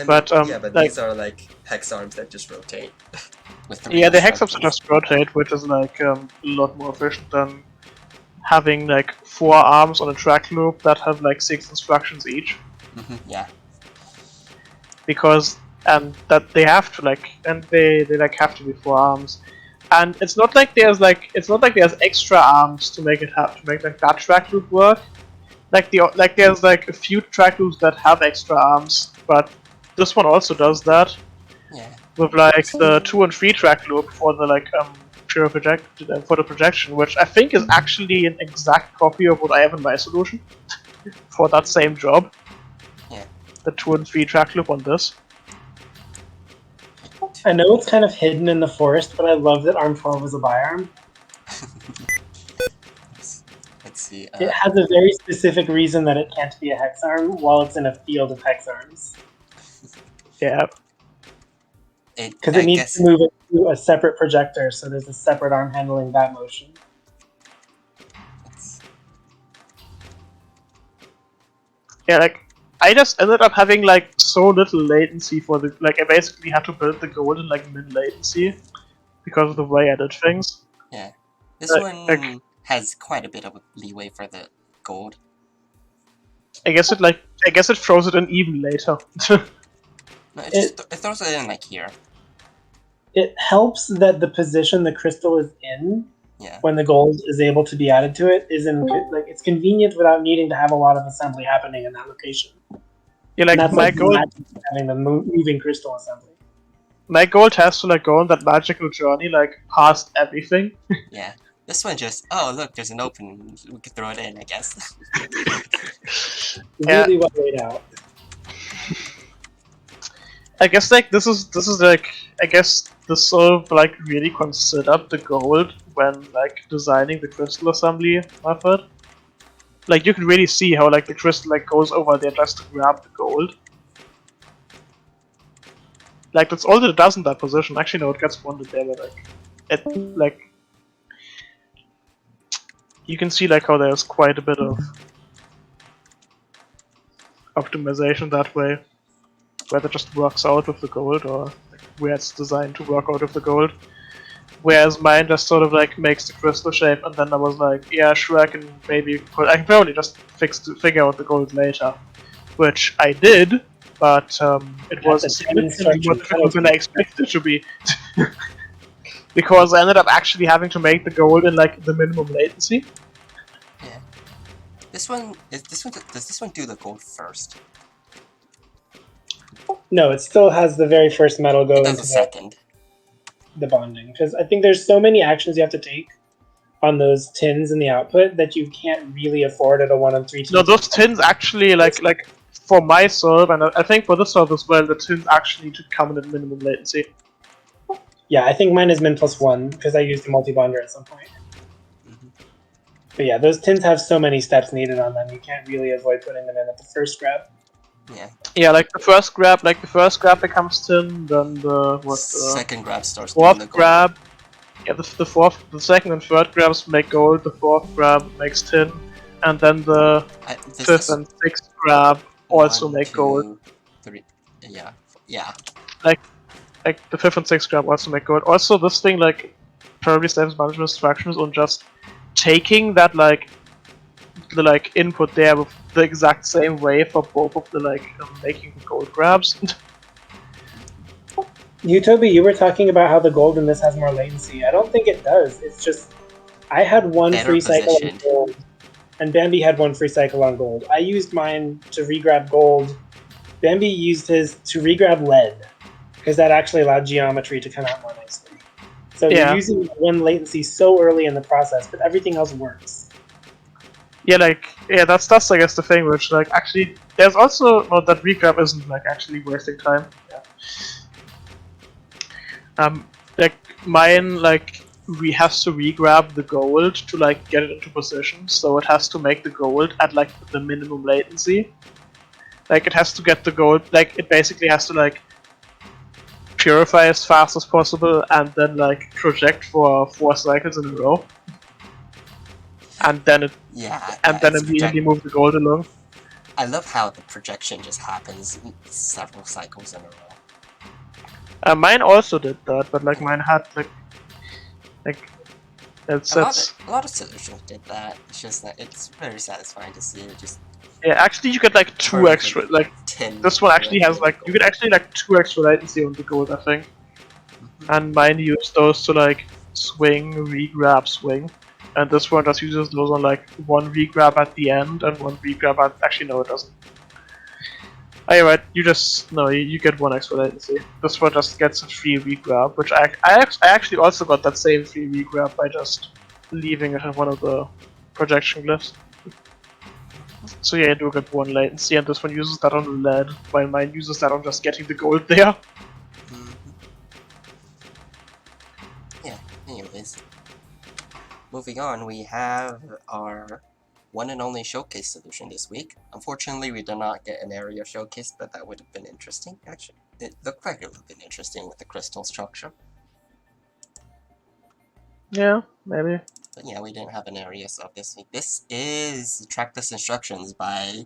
But like, these are like hex arms that just rotate. With 3 yeah, the hex ups instructions. just rotate, which is like a lot more efficient than having like 4 arms on a track loop that have like 6 instructions each. Yeah. Because that they have to like, and they like have to be 4 arms. and it's not like there's extra arms to make like that track loop work. There's like a few track loops that have extra arms, but this one also does that. Yeah. With like the 2 and 3 track loop for the for the projection, which I think is actually an exact copy of what I have in my solution for that same job. Yeah. The 2 and 3 track loop on this. I know it's kind of hidden in the forest, but I love that arm 12 is a bi-arm. Let's see. It has a very specific reason that it can't be a hex arm while it's in a field of hex arms. Yeah. Because it needs to move it to a separate projector, so there's a separate arm handling that motion. Yeah, like, I just ended up having like so little latency for the I basically had to build the gold in like min latency because of the way I did things. Yeah, this one has quite a bit of leeway for the gold. I guess it throws it in even later. No, it throws it in like here. It helps that the position the crystal is in when the gold is able to be added to it is in it's convenient without needing to have a lot of assembly happening in that location. Yeah, like my gold having the moving crystal assembly. My gold has to like go on that magical journey like past everything. Yeah. This one just look, there's an opening. We could throw it in, I guess. Really well laid out. I guess like this is like I guess this sort of like really considered the gold when like designing the crystal assembly method. Like you can really see how like the crystal like goes over there just to grab the gold. Like that's all that it does in that position. Actually no, it gets wounded there, but like you can see like how there's quite a bit of optimization that way. Whether it just works out with the gold or like, where it's designed to work out with the gold. Whereas mine just sort of like makes the crystal shape, and then I was like, yeah, sure, I can probably just figure out the gold later, which I did, but it was significantly more difficult than I expected it to be, because I ended up actually having to make the gold in like the minimum latency. Yeah. Does this one do the gold first? No, it still has the very first metal go into the bonding. Because I think there's so many actions you have to take on those tins in the output that you can't really afford at a 1 and 3 tin. No, those tins actually like for my serve, and I think for this serve as well, the tins actually need to come in at minimum latency. Yeah, I think mine is min +1 because I used a multi-bonder at some point. But yeah, those tins have so many steps needed on them, you can't really avoid putting them in at the first grab. Yeah. Yeah, like the first grab becomes tin, then the second grab starts fourth doing the grab. Yeah, the second and third grabs make gold, the fourth grab makes tin, and then the fifth and sixth grab also make gold. 3, yeah. Like the fifth and sixth grab also make gold. Also, this thing like probably saves management instructions on just taking that the input there with the exact same way for both of the making gold grabs. Toby, you were talking about how the gold in this has more latency. I don't think it does. It's just I had one free cycle on gold, and Bambi had one free cycle on gold. I used mine to regrab gold. Bambi used his to regrab lead, because that actually allowed geometry to come out more nicely. So you're using one latency so early in the process, but everything else works. Yeah, that's I guess the thing, which actually there's also that regrab isn't actually wasting time. Yeah. Mine we have to regrab the gold to get it into position, so it has to make the gold at the minimum latency. It has to get the gold, it basically has to purify as fast as possible and then project for 4 cycles in a row. And then immediately move the gold along. I love how the projection just happens several cycles in a row. Mine also did that, but mine had a lot of solutions did that. It's just it's very satisfying to see it just. Yeah, actually, you get 2 extra. This one actually has you get actually 2 extra latency on the gold, I think. And mine used those to swing, regrab, swing. And this one just uses those on like one regrab at the end and one regrab at. Actually, no, it doesn't. Oh, yeah, right. You just no, you get one extra latency. This one just gets a free regrab, which I actually also got that same free regrab by just leaving it in one of the projection glyphs. So yeah, I do get one latency, and this one uses that on the lead, while mine uses that on just getting the gold there. Yeah. Anyways, moving on, we have our one and only showcase solution this week. Unfortunately, we did not get an area showcase, but that would have been interesting, actually. It looked like it would have been interesting with the crystal structure. Yeah, maybe. But yeah, we didn't have an area solve this week. This is Trackless Instructions by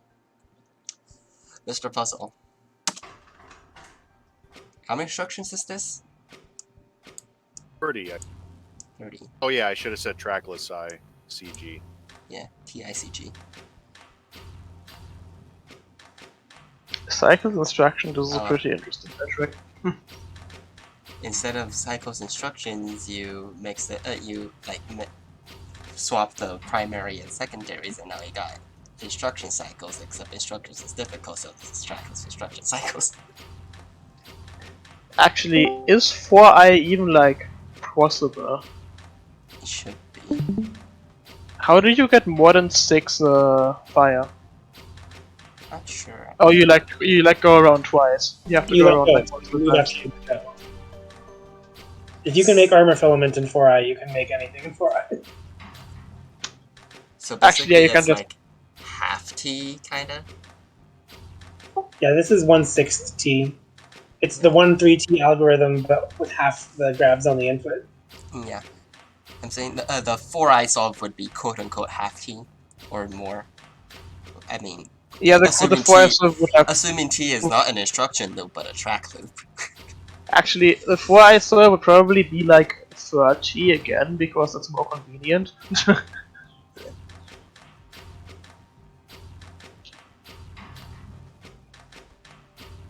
Mr. Puzzle. How many instructions is this? 30. 30. Oh yeah, I should have said trackless CG. Yeah, TICG. Cycles instruction, this is a Oh. pretty interesting metric. Instead of cycles instructions, you mix it. Swap the primary and secondaries, and now you got instruction cycles. Except instructions is difficult, so this is trackless instruction cycles. Actually, is 4i even like possible? It should be. How do you get more than 6 fire? Not sure. Oh, you go around twice. You have to You go let around go. like once You with let that. go. If you can make armor filament in 4i, you can make anything in 4i. So Actually, yeah, you it's can just like half T, kinda. Yeah, this is 1/6 T. It's the 1/3 T algorithm, but with half the grabs on the input. Yeah. I'm saying the 4i solve would be quote-unquote half T, or more. I mean, Yeah, the assuming 4i T, would have. assuming T is not an instruction loop, but a track loop. Actually, the 4i server would probably be like 30 again, because that's more convenient.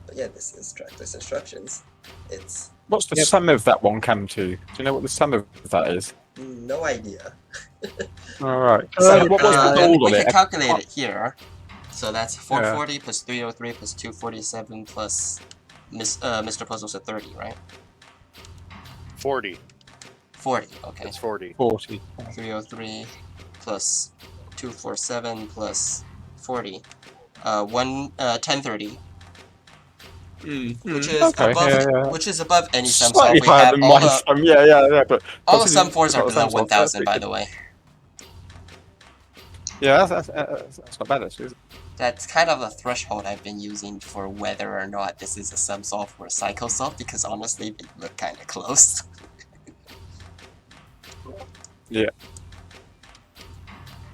But yeah, this is trackless instructions. It's What's the sum of that one come to? Do you know what the sum of that is? no idea. All right. So, What's the goal we on can it? calculate it here. So that's 440 plus 303 plus 247 plus Mr. Puzzle's at 30, right? 40. 40, okay. It's 40. 40. 303 plus 247 plus 40. 1030. Which is above which is above any sum solve Slightly we higher have. than my sum, yeah, but All the sum 4s are below 1000, by the way. Yeah, that's not bad actually. Is it? That's kind of a threshold I've been using for whether or not this is a sum solve or a cycle solve, because honestly, they look kind of close. Yeah.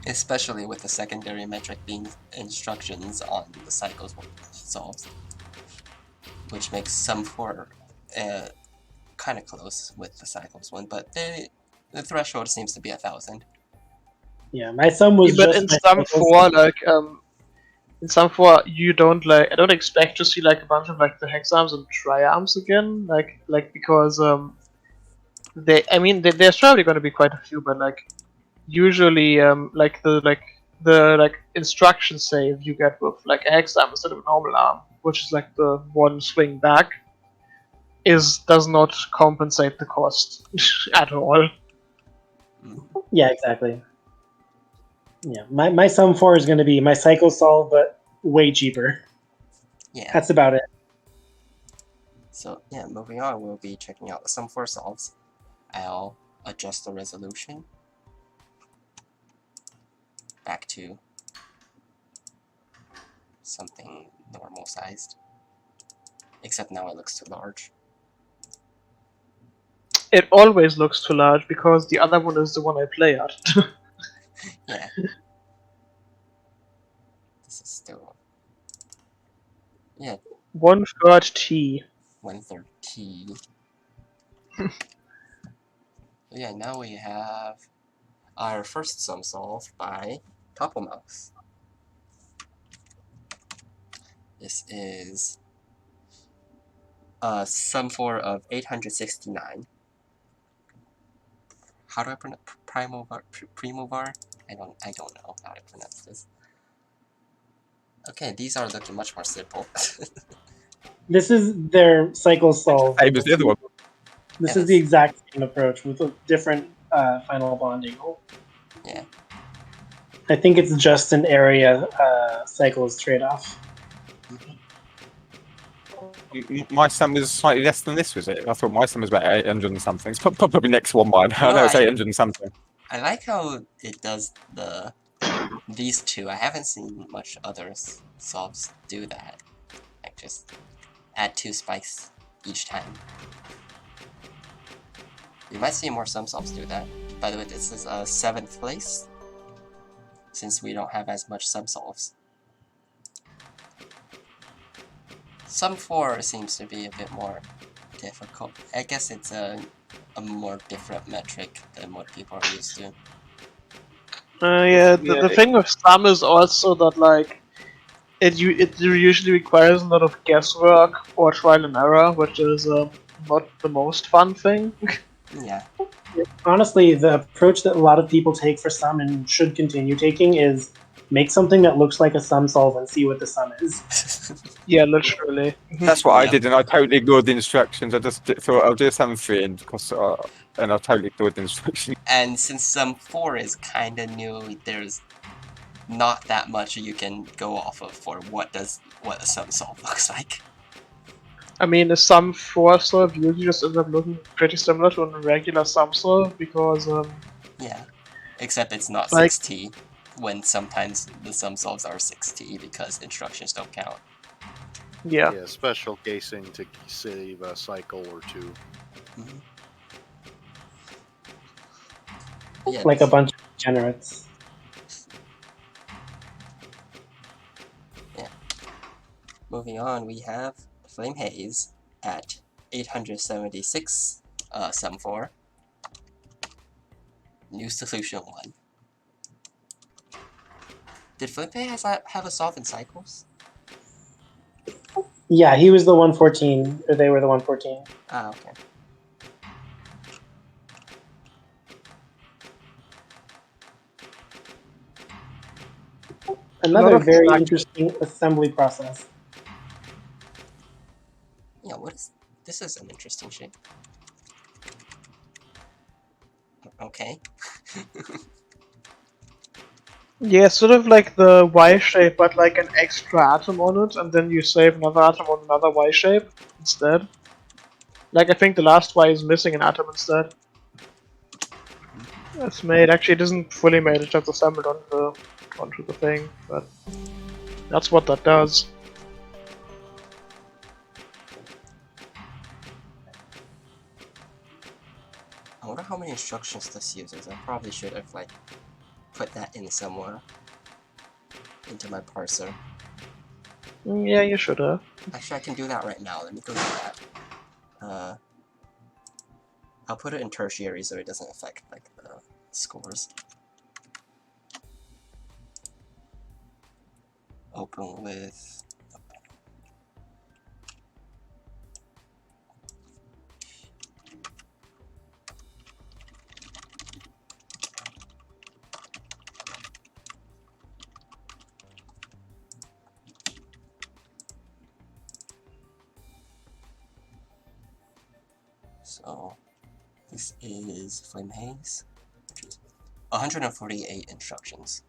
Especially with the secondary metric being instructions on the cycles solves. Which makes sum 4 kind of close with the cycles one, but the threshold seems to be 1000. Yeah, my sum was but just in my sum cycles. 4, like in sum 4, you don't like. I don't expect to see like a bunch of like the hexarms and triarms again, like because there's probably going to be quite a few, but like usually like the instruction save you get with like a hexarm instead of a normal arm, which is like the one swing back, does not compensate the cost at all. Yeah, exactly. Yeah, my sum 4 is going to be my cycle solve, but way cheaper. Yeah. That's about it. So yeah, moving on, we'll be checking out the sum 4 solves. I'll adjust the resolution back to something normal sized. Except now it looks too large. It always looks too large because the other one is the one I play at. Yeah. This is still... Yeah. 1/3 T. 1/3 T. So yeah, now we have our first sum solve by Mouse. This is a sum 4 of 869. how do I pronounce Primovar? I don't know how to pronounce this. Okay, these are looking much more simple. This is their cycle solve. Same as the other one. This Yeah, is the exact same approach with a different final bonding goal. Yeah. I think it's just an area cycles trade-off. My sum was slightly less than this, was it? I thought my sum was about 800 and something. It's probably next one mine. I know it's 800 and something. I like how it does these two. I haven't seen much other solves do that. Like just add 2 spikes each time. You might see more sum solves do that. By the way, this is 7th place, since we don't have as much sum solves. Sum 4 seems to be a bit more difficult. I guess it's a more different metric than what people are used to. Yeah, the thing with sum is also that like it usually requires a lot of guesswork or trial and error, which is not the most fun thing. Yeah. Honestly, the approach that a lot of people take for sum and should continue taking is make something that looks like a sum solve and see what the sum is. Yeah, literally. That's what I did, and I totally ignored the instructions. I just thought I'll do something, and I totally ignored the instructions. And since sum 4 is kind of new, there's not that much you can go off of for what a sum solve looks like. I mean, the sum 4 solve usually just ends up looking pretty similar to a regular sum solve because yeah, except it's not like, 6T, when sometimes the sum solves are 6T because instructions don't count. Yeah. Yeah, special casing to save a cycle or 2. Mm-hmm. Yeah, like a bunch of degenerates. Yeah. Moving on, we have Flame Haze at 876, sum 4. New solution 1. Did Flame Haze have a solve in cycles? Yeah, he was the 114, or they were the 114. Ah, okay. Another very interesting assembly process. Yeah, this is an interesting shape. Okay. Yeah, sort of like the Y shape, but like an extra atom on it, and then you save another atom on another Y shape instead. Like, I think the last Y is missing an atom instead. That's made. Actually, it isn't fully made, it's just assembled onto the thing, but that's what that does. I wonder how many instructions this uses. I probably should have, like, put that in somewhere. Into my parser. Yeah, you should have. Actually, I can do that right now. Let me go do that. I'll put it in tertiary so it doesn't affect, like, the scores. Open with... So, this is Flame Haze, which is 148 instructions.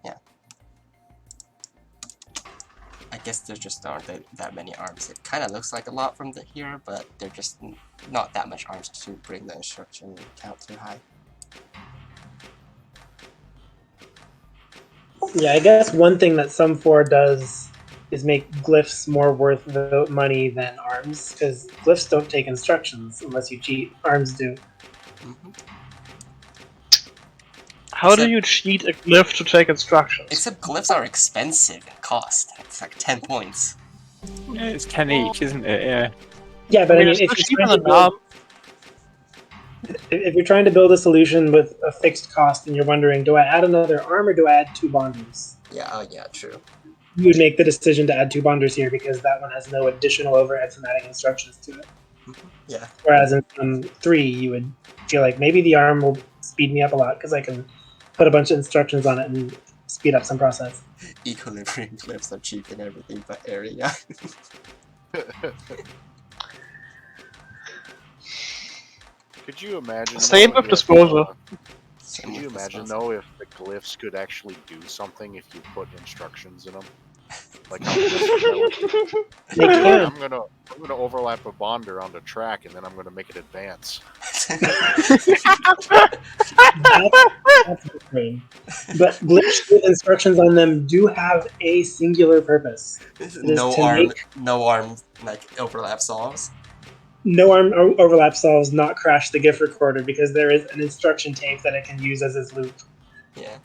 Yeah. I guess there just aren't that many arms. It kind of looks like a lot from here, but they're just not that much arms to bring the instruction count too high. Yeah, I guess one thing that sum 4 does is make glyphs more worth the money than arms, because glyphs don't take instructions unless you cheat. Arms do. Mm-hmm. How do you cheat a glyph to take instructions? Except glyphs are expensive in cost. It's like 10 points. Yeah, it's 10 each, isn't it? Yeah. Yeah, but I mean, if you're trying to build a solution with a fixed cost and you're wondering, do I add another arm or do I add 2 bonders? Yeah, oh yeah, true. You would make the decision to add 2 bonders here because that one has no additional overhead from adding instructions to it. Yeah. Whereas in some 3, you would feel like maybe the arm will speed me up a lot because I can put a bunch of instructions on it and speed up some process. Equilibrium clips are cheap in everything but area. Could you imagine? Same though, with disposal. Same Could you with imagine disposal. though if the glyphs could actually do something if you put instructions in them? Like how blissful that would be. They You'd be like, can. I'm gonna overlap a bonder on the track, and then I'm gonna make it advance. That's insane. But glitch with instructions on them do have a singular purpose. It is no to arm, make no arm like overlap solves. no arm overlap solves not crash the GIF recorder because there is an instruction tape that it can use as its loop. Yeah.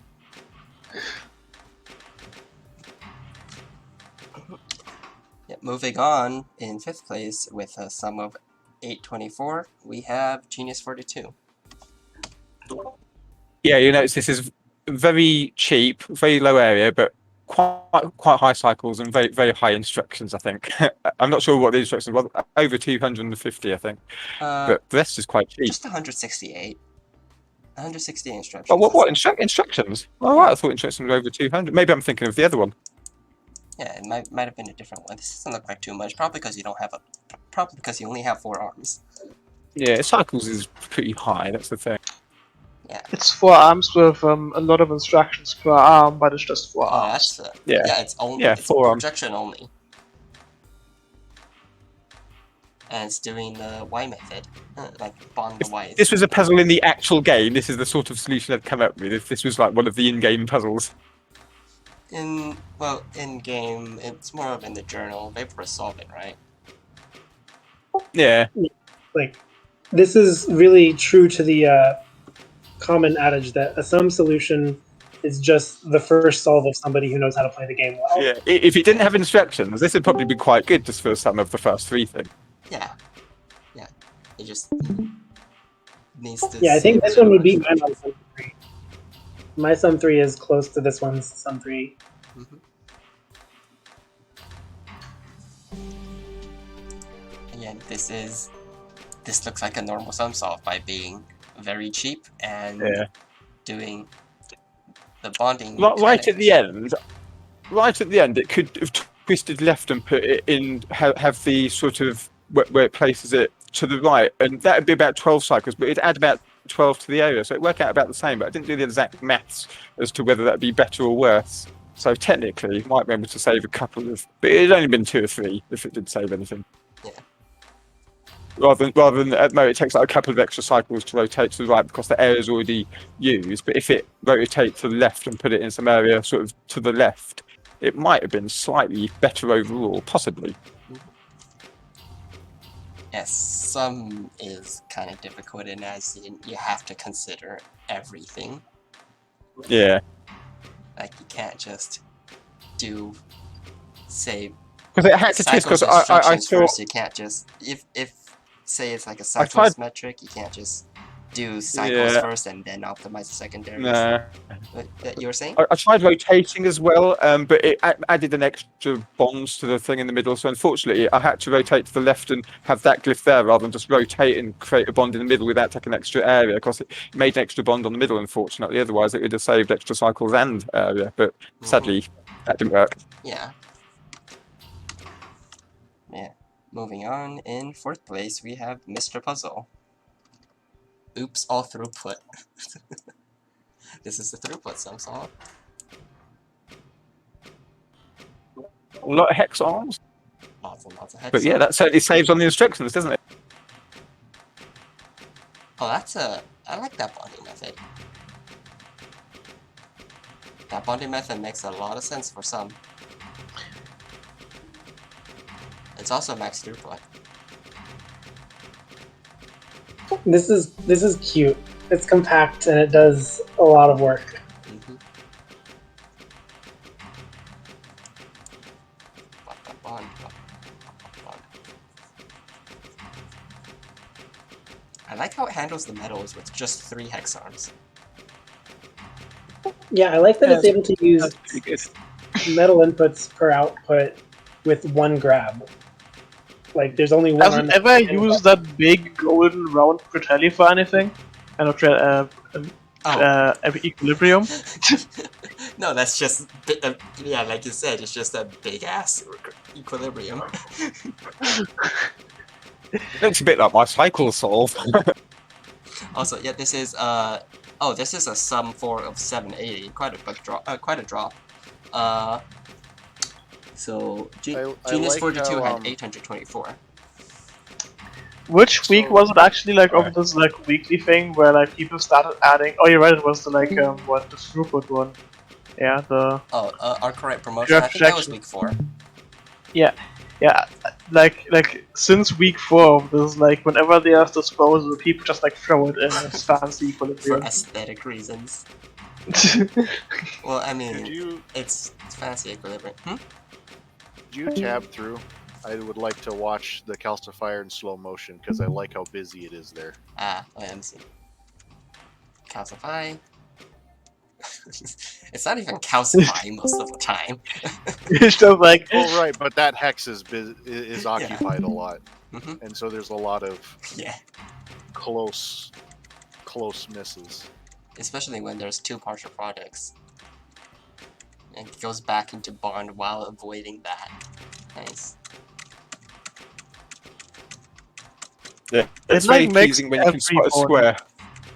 Yeah, moving on, in 5th place with a sum of 824, we have Genius 42. Yeah, you notice this is very cheap, very low area, but quite high cycles and very high instructions, I think. I'm not sure what the instructions were, over 250, I think. But the rest is quite cheap. Just 168. 168 instructions. But what instructions? Oh, right, I thought instructions were over 200. Maybe I'm thinking of the other one. Yeah, it might have been a different one. This doesn't look like too much. Probably because you don't have probably because you only have 4 arms. Yeah, cycles is pretty high. That's the thing. Yeah. It's 4 arms with a lot of instructions per arm, but it's just 4 arms. That's Yeah. Yeah, it's only Yeah, it's 4 arms. projection only. And it's doing the Y method, like bond the Ys. This was a puzzle in the actual game. This is the sort of solution I'd come up with if this was like one of the in-game puzzles. In game, it's more of in the journal. They resolve it, right? Yeah. Like, this is really true to the common adage that a sum solution is just the first solve of somebody who knows how to play the game well. Yeah. If it didn't have instructions, this would probably be quite good just for some of the first 3 things. Yeah. Yeah. It just needs to. Yeah, I think this one would beat mine on sum 3. My sum 3 is close to this one's sum 3. Mm-hmm. Again, this looks like a normal sum solve by being very cheap and doing the bonding. Right at the end, it could have twisted left and put it in, have the sort of where it places it to the right, and that would be about 12 cycles, but it'd add about 12 to the area, so it'd work out about the same, but I didn't do the exact maths as to whether that'd be better or worse. So technically, you might be able to save a couple of, but it'd only been 2 or 3 if it did save anything. Yeah. Rather than at the moment, it takes like a couple of extra cycles to rotate to the right because the area is already used. But if it rotates to the left and put it in some area sort of to the left, it might have been slightly better overall, possibly. Yes, some is kind of difficult, and as you have to consider everything. Yeah. Like you can't just do say because it had to twist because I saw first. You can't just if say it's like a cycles metric, you can't just do cycles first and then optimize the secondaries. No. You were saying? I tried rotating as well, but it added an extra bonds to the thing in the middle. So unfortunately, I had to rotate to the left and have that glyph there rather than just rotate and create a bond in the middle without taking extra area, because it made an extra bond on the middle, unfortunately. Otherwise, it would have saved extra cycles and area. But sadly, that didn't work. Yeah. Yeah. Moving on, in 4th place, we have Mr. Puzzle. Oops, all throughput. This is the throughput sum solve. A lot of hex arms. Lots and lots of hex But yeah, that certainly saves on the instructions, doesn't it? Oh, I like that bonding method. That bonding method makes a lot of sense for some. It's also max throughput. This is cute. It's compact and it does a lot of work. I like how it handles the metals with just 3 hex arms. Yeah, I like that it's able to use metal inputs per output with 1 grab. Like, there's only one Does arm it that ever can use that big golden round Fratelli for anything? Kind of equilibrium? No, that's just yeah, like you said, it's just a big ass equilibrium. It looks a bit like my cycle solve. Also, yeah, this is this is a sum 4 of 780. Quite a big drop. Quite a drop. So I Genius like 42 how, had 824. Which week So- was it actually like Right. of this like weekly thing where like people started adding? Oh, you're right. It was the like the throughput one. Yeah, the Our correct promotion. I think that was week 4. yeah. Like since week 4, there's like whenever there's disposal, people just like throw it in as fancy For equilibrium. aesthetic reasons. Well, I mean, it's fancy equilibrium. Did you tab through? I would like to watch the calcifier in slow motion because I like how busy it is there. Let me see. Calcify. It's not even calcifying most of the time. It's just like Oh right, but that hex is occupied a lot, Mhm. and so there's a lot of Yeah. close misses. Especially when there's 2 partial products. And it goes back into bond while avoiding that. Nice. Yeah, it's like, very makes pleasing when you can every spot a bond- square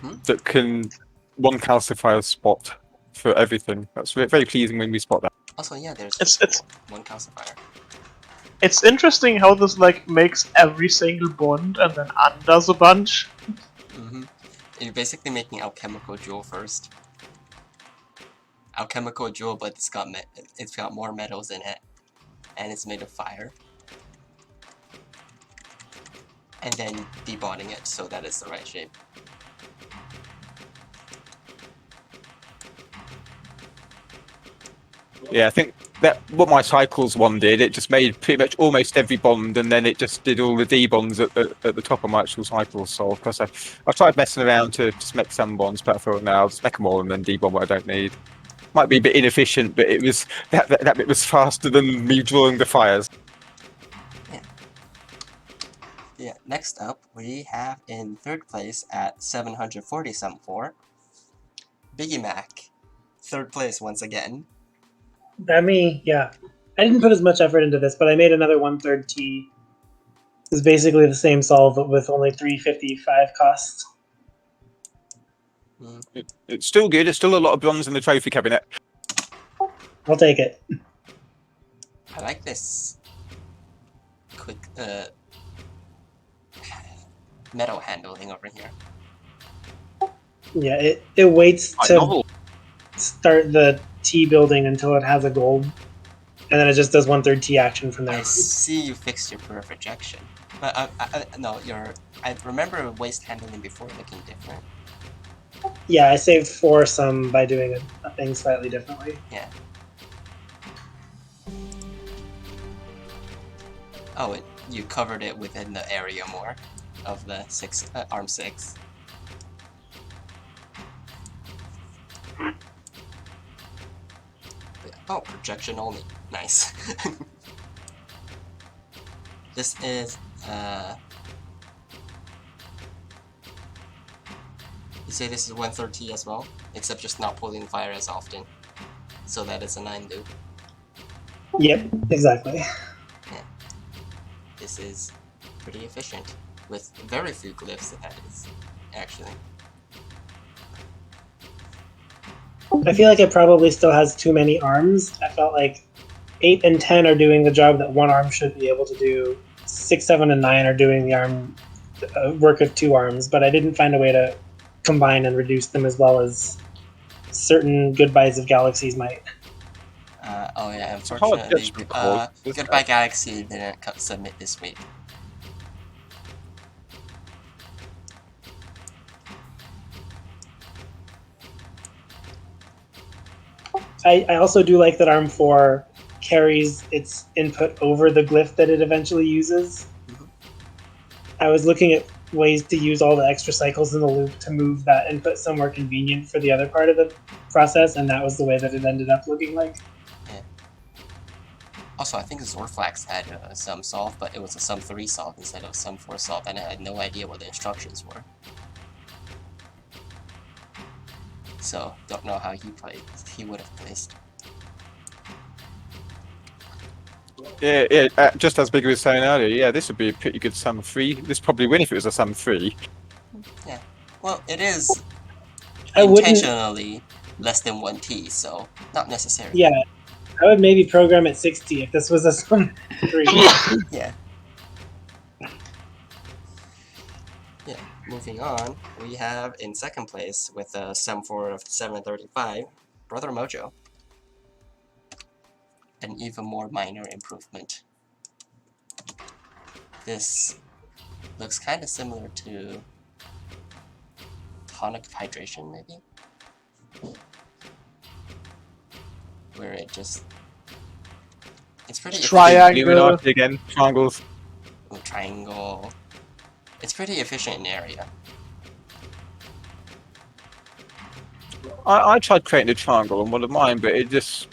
Hmm? that can one calcifier spot for everything. That's very pleasing when we spot that. Also, yeah, there's it's 1 calcifier. it's interesting how this like makes every single bond and then undoes a bunch. You're basically making alchemical jewel first. Alchemical jewel, but it's got more metals in it, and it's made of fire. And then debonding it so that it's the right shape. Yeah, I think that what my cycles one did, it just made pretty much almost every bond, and then it just did all the debonds at the top of my actual cycle solve. Because I tried messing around to just make some bonds, but I thought, no, I'll just make them all and then debond what I don't need. Might be a bit inefficient, but it was that bit was faster than me drawing the fires. Yeah, next up, we have in 3rd place at 740 some for Biggie Mac. 3rd place once again. Yeah. I didn't put as much effort into this, but I made another 1/3 T. It's basically the same solve, but with only 355 costs. It's still good. It's still a lot of bronze in the trophy cabinet. I'll take it. I like this quick metal handling over here. Yeah, it waits Quite to novel. start the T building until it has a gold, and then it just does 1/3 T action from there. I see you fixed your proof of rejection. But no, I remember waste handling before looking different. Yeah, I saved 4 some by doing a thing slightly differently. Yeah. Oh, you covered it within the area more of the arm 6. Oh, projection only. Nice. This is, you say this is 1/3 T as well, except just not pulling fire as often. So that is a 9 loop. Yep, exactly. This is pretty efficient, with very few glyphs that is, actually. I feel like it probably still has too many arms. I felt like 8 and 10 are doing the job that one arm should be able to do. 6, 7, and 9 are doing the arm work of 2 arms, but I didn't find a way to combine and reduce them as well as certain Goodbyes of Galaxies might. Oh yeah, a hard unfortunately, judgment call, isn't Goodbye it? Galaxy didn't submit this week. I also do like that Arm 4 carries its input over the glyph that it eventually uses. Mhm. I was looking at ways to use all the extra cycles in the loop to move that input somewhere convenient for the other part of the process, and that was the way that it ended up looking like. Also, I think Zorflax had some solve, but it was a sum 3 solve instead of a sum 4 solve, and I had no idea what the instructions were. So, don't know how he would have placed. Yeah, just as Big was saying earlier, yeah, this would be a pretty good sum 3. This probably win if it was a sum 3. Yeah. Well, it is I wouldn't. intentionally less than 1T, so not necessarily. Yeah, I would maybe program at 60 if this was a sum 3. Yeah. Yeah. Moving on, we have in second place with a sum 4 of 735, Brother Mojo. An even more minor improvement. This looks kind of similar to tonic hydration, maybe? Where it just... It's pretty... Triangle. Illuminati again, triangles. Triangle... It's pretty efficient in area. I tried creating a triangle on one of mine, but it just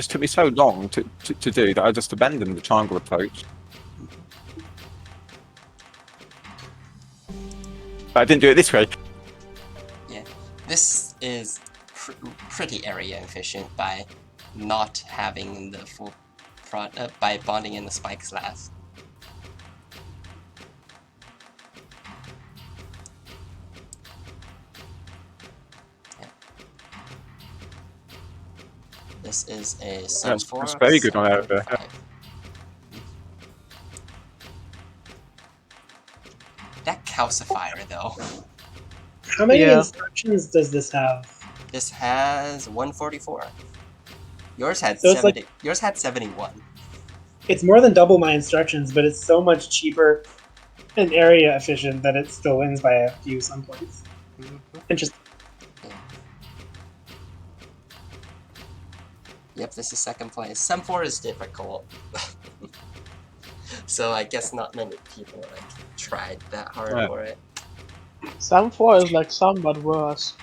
took me so long to do that I just abandoned the triangle approach. But I didn't do it this way. Yeah. This is pretty area efficient by not having the full... by bonding in the spikes last. This is a sum 4. That's very good on that. That calcifier, though. How many instructions does this have? This has 144. Yours had So 70. Yours had 71. It's more than double my instructions, but it's so much cheaper and area efficient that it still wins by a few sum points. Interesting. Yep, this is second place. Sum 4 is difficult. So I guess not many people tried that hard for it. Sum 4 is like some, but worse.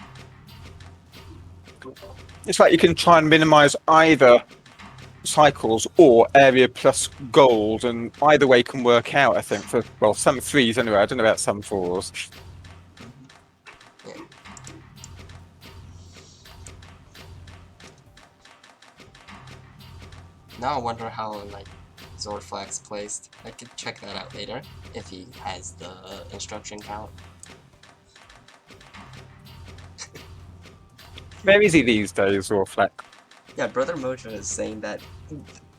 It's like you can try and minimize either cycles or area plus gold, and either way can work out, I think, for, well, sum 3s anyway. I don't know about sum 4s. Yeah. Now I wonder how, Zorflax placed. I could check that out later, if he has the instruction count. Where is he these days, Zorflax? Yeah, Brother Mojo is saying that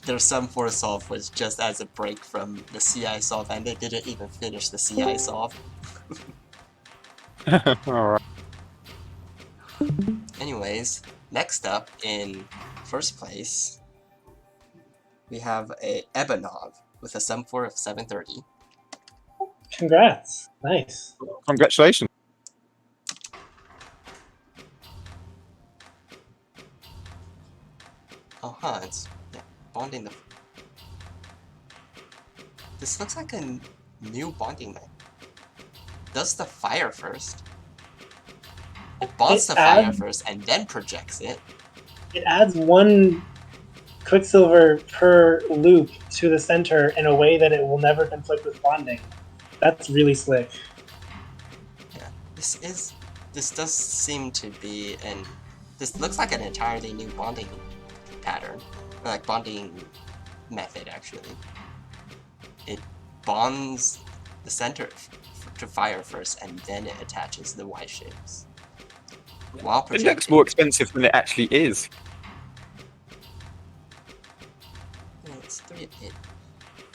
their sum 4 solve was just as a break from the CI solve, and they didn't even finish the CI solve. Alright. Anyways, next up in first place, we have a Ebanov with a sum 4 of 730. Congrats. Nice. Congratulations. Oh, it's bonding the... This looks like a new bonding map. Does the fire first. It bonds the fire first and then projects it. It adds 1 Quicksilver per loop to the center in a way that it will never conflict with bonding. That's really slick. Yeah, this does seem to be this looks like an entirely new bonding pattern, like bonding method actually. It bonds the center to fire first and then it attaches the Y shapes. While projecting. It looks more expensive than it actually is. It's 3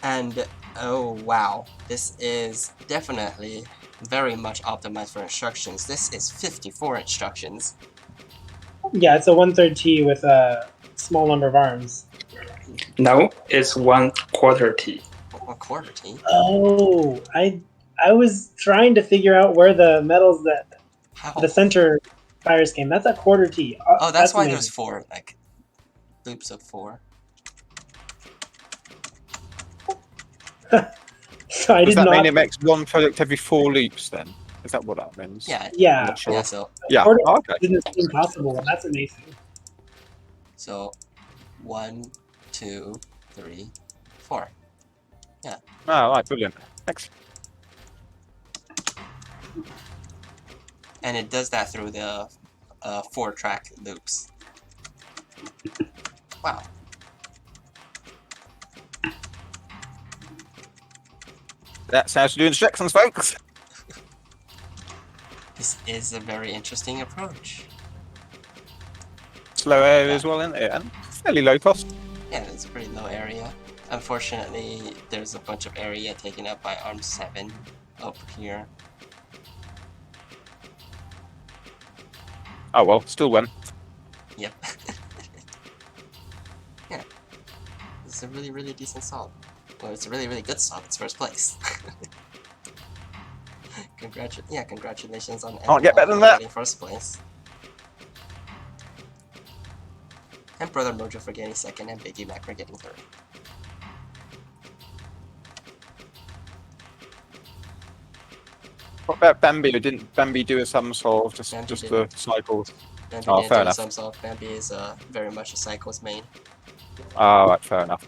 and oh wow, this is definitely very much optimized for instructions. This is 54 instructions. Yeah, it's a 1/3 T with a small number of arms. No, it's 1/4 T. 1/4 T? Oh, I was trying to figure out where the metals that the center fires came. That's a 1/4 T. Oh, that's why there's 4 loops of 4. So Does that mean it makes 1 product every 4 loops then? Is that what that means? Yeah. Yeah. Sure. Yeah, so. Yeah, okay. Didn't seem possible, and that's amazing. So, 1, 2, 3, 4. Oh, right, brilliant. Thanks. And it does that through the 4-track loops. Wow. That's how to do instructions, folks. This is a very interesting approach. Slow area as well, isn't it? And fairly low cost. Yeah, it's a pretty low area. Unfortunately, there's a bunch of area taken up by Arm 7 up here. Oh well, still win. Yep. Yeah. It's a really, really decent salt. Well, it's a really, really good salt. It's first place. Congratulations on Can't get better than that. getting first place. And Brother Mojo for getting second, and Biggie Mac for getting third. What about Bambi? Didn't Bambi do a sum solve? Just Bambi the didn't. cycles. Bambi Oh, didn't fair do enough. some salt. Bambi is very much a cycles main. Oh, right, fair enough.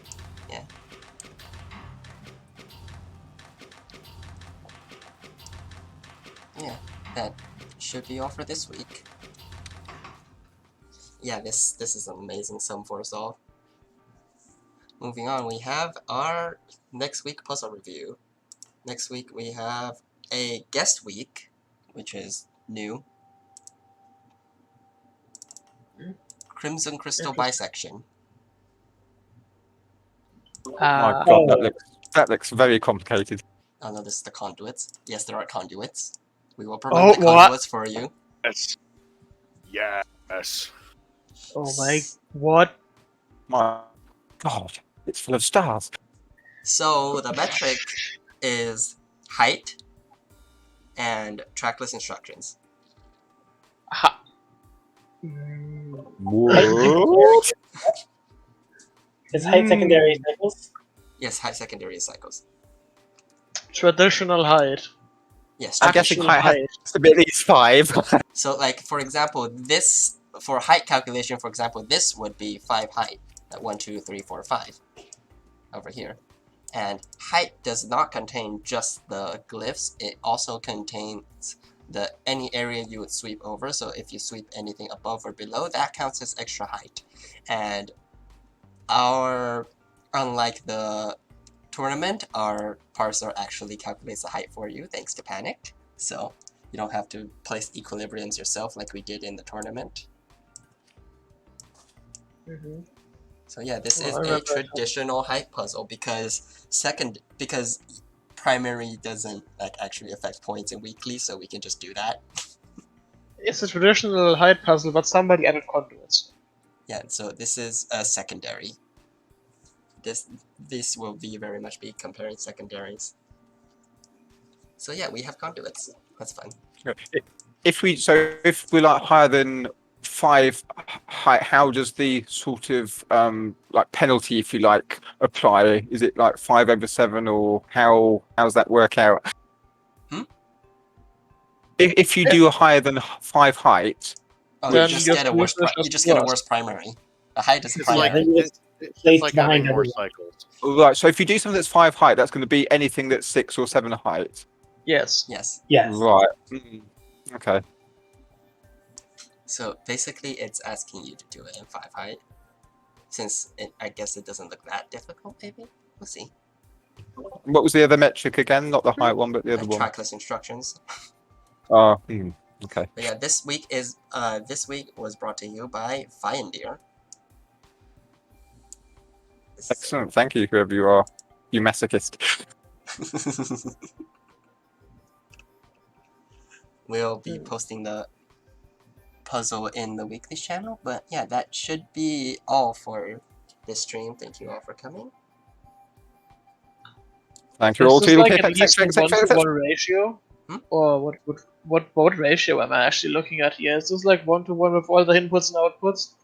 Yeah, that should be all for this week. Yeah, this is an amazing sum for us all. Moving on, we have our next week puzzle review. Next week we have a guest week, which is new. Crimson Crystal Bisection. My God, that looks very complicated. Oh no, this is the conduits. Yes, there are conduits. We will provide the conduits for you. Yes. Yes. Oh my, what? My God, it's full of stars. So the metric is height and trackless instructions. Ha. What? Is height secondary cycles? Yes, height secondary cycles. Traditional height. Yes, I'm guessing Actual height has to be at least 5. So, like, for example, this, for height calculation, for example, this would be 5 height. 1, 2, 3, 4, 5. Over here. And height does not contain just the glyphs, it also contains any area you would sweep over. So if you sweep anything above or below, that counts as extra height. And unlike the tournament, our parser actually calculates the height for you, thanks to Panic. So you don't have to place equilibriums yourself like we did in the tournament. So yeah, this is a traditional height puzzle because primary doesn't actually affect points in weekly, so we can just do that. It's a traditional height puzzle, but somebody added conduits. Yeah, so this is a secondary. This will very much be comparing secondaries. So yeah, we have conduits. That's fun. If we're like higher than 5 height, how does the sort of like penalty, if you like, apply? Is it like 5/7, or how's that work out? If you do a higher than 5 height, you just get a worse. You just get a worse primary. The height is primary. It's like having more cycles. Right. So if you do something that's 5 height, that's going to be anything that's 6 or 7 height. Yes. Yes. Right. Okay. So basically, it's asking you to do it in 5 height. Since I guess it doesn't look that difficult, maybe we'll see. What was the other metric again? Not the height one, but the other one. Trackless instructions. Oh, okay. But yeah, this week was brought to you by Feindeer. Excellent. Thank you, whoever you are. You masochist. We'll be posting the puzzle in the Weeklies channel, but yeah, that should be all for this stream. Thank you all for coming. Thank you all. Is this like at least a 1-to-1 ratio? Or what ratio am I actually looking at here? Is this like 1-to-1 with all the inputs and outputs?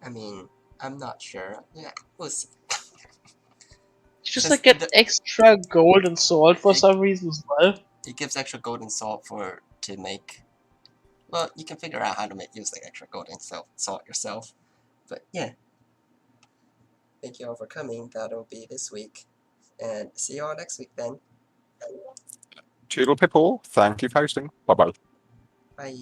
I mean, I'm not sure. Yeah, we'll see. You just like get extra gold and salt for some reason as well. It gives extra gold and salt to make. Well, you can figure out how to use like extra gold and salt yourself. But yeah. thank you all for coming. That'll be this week. And see you all next week then. Toodle pip all. Thank you for hosting. Bye bye. Bye.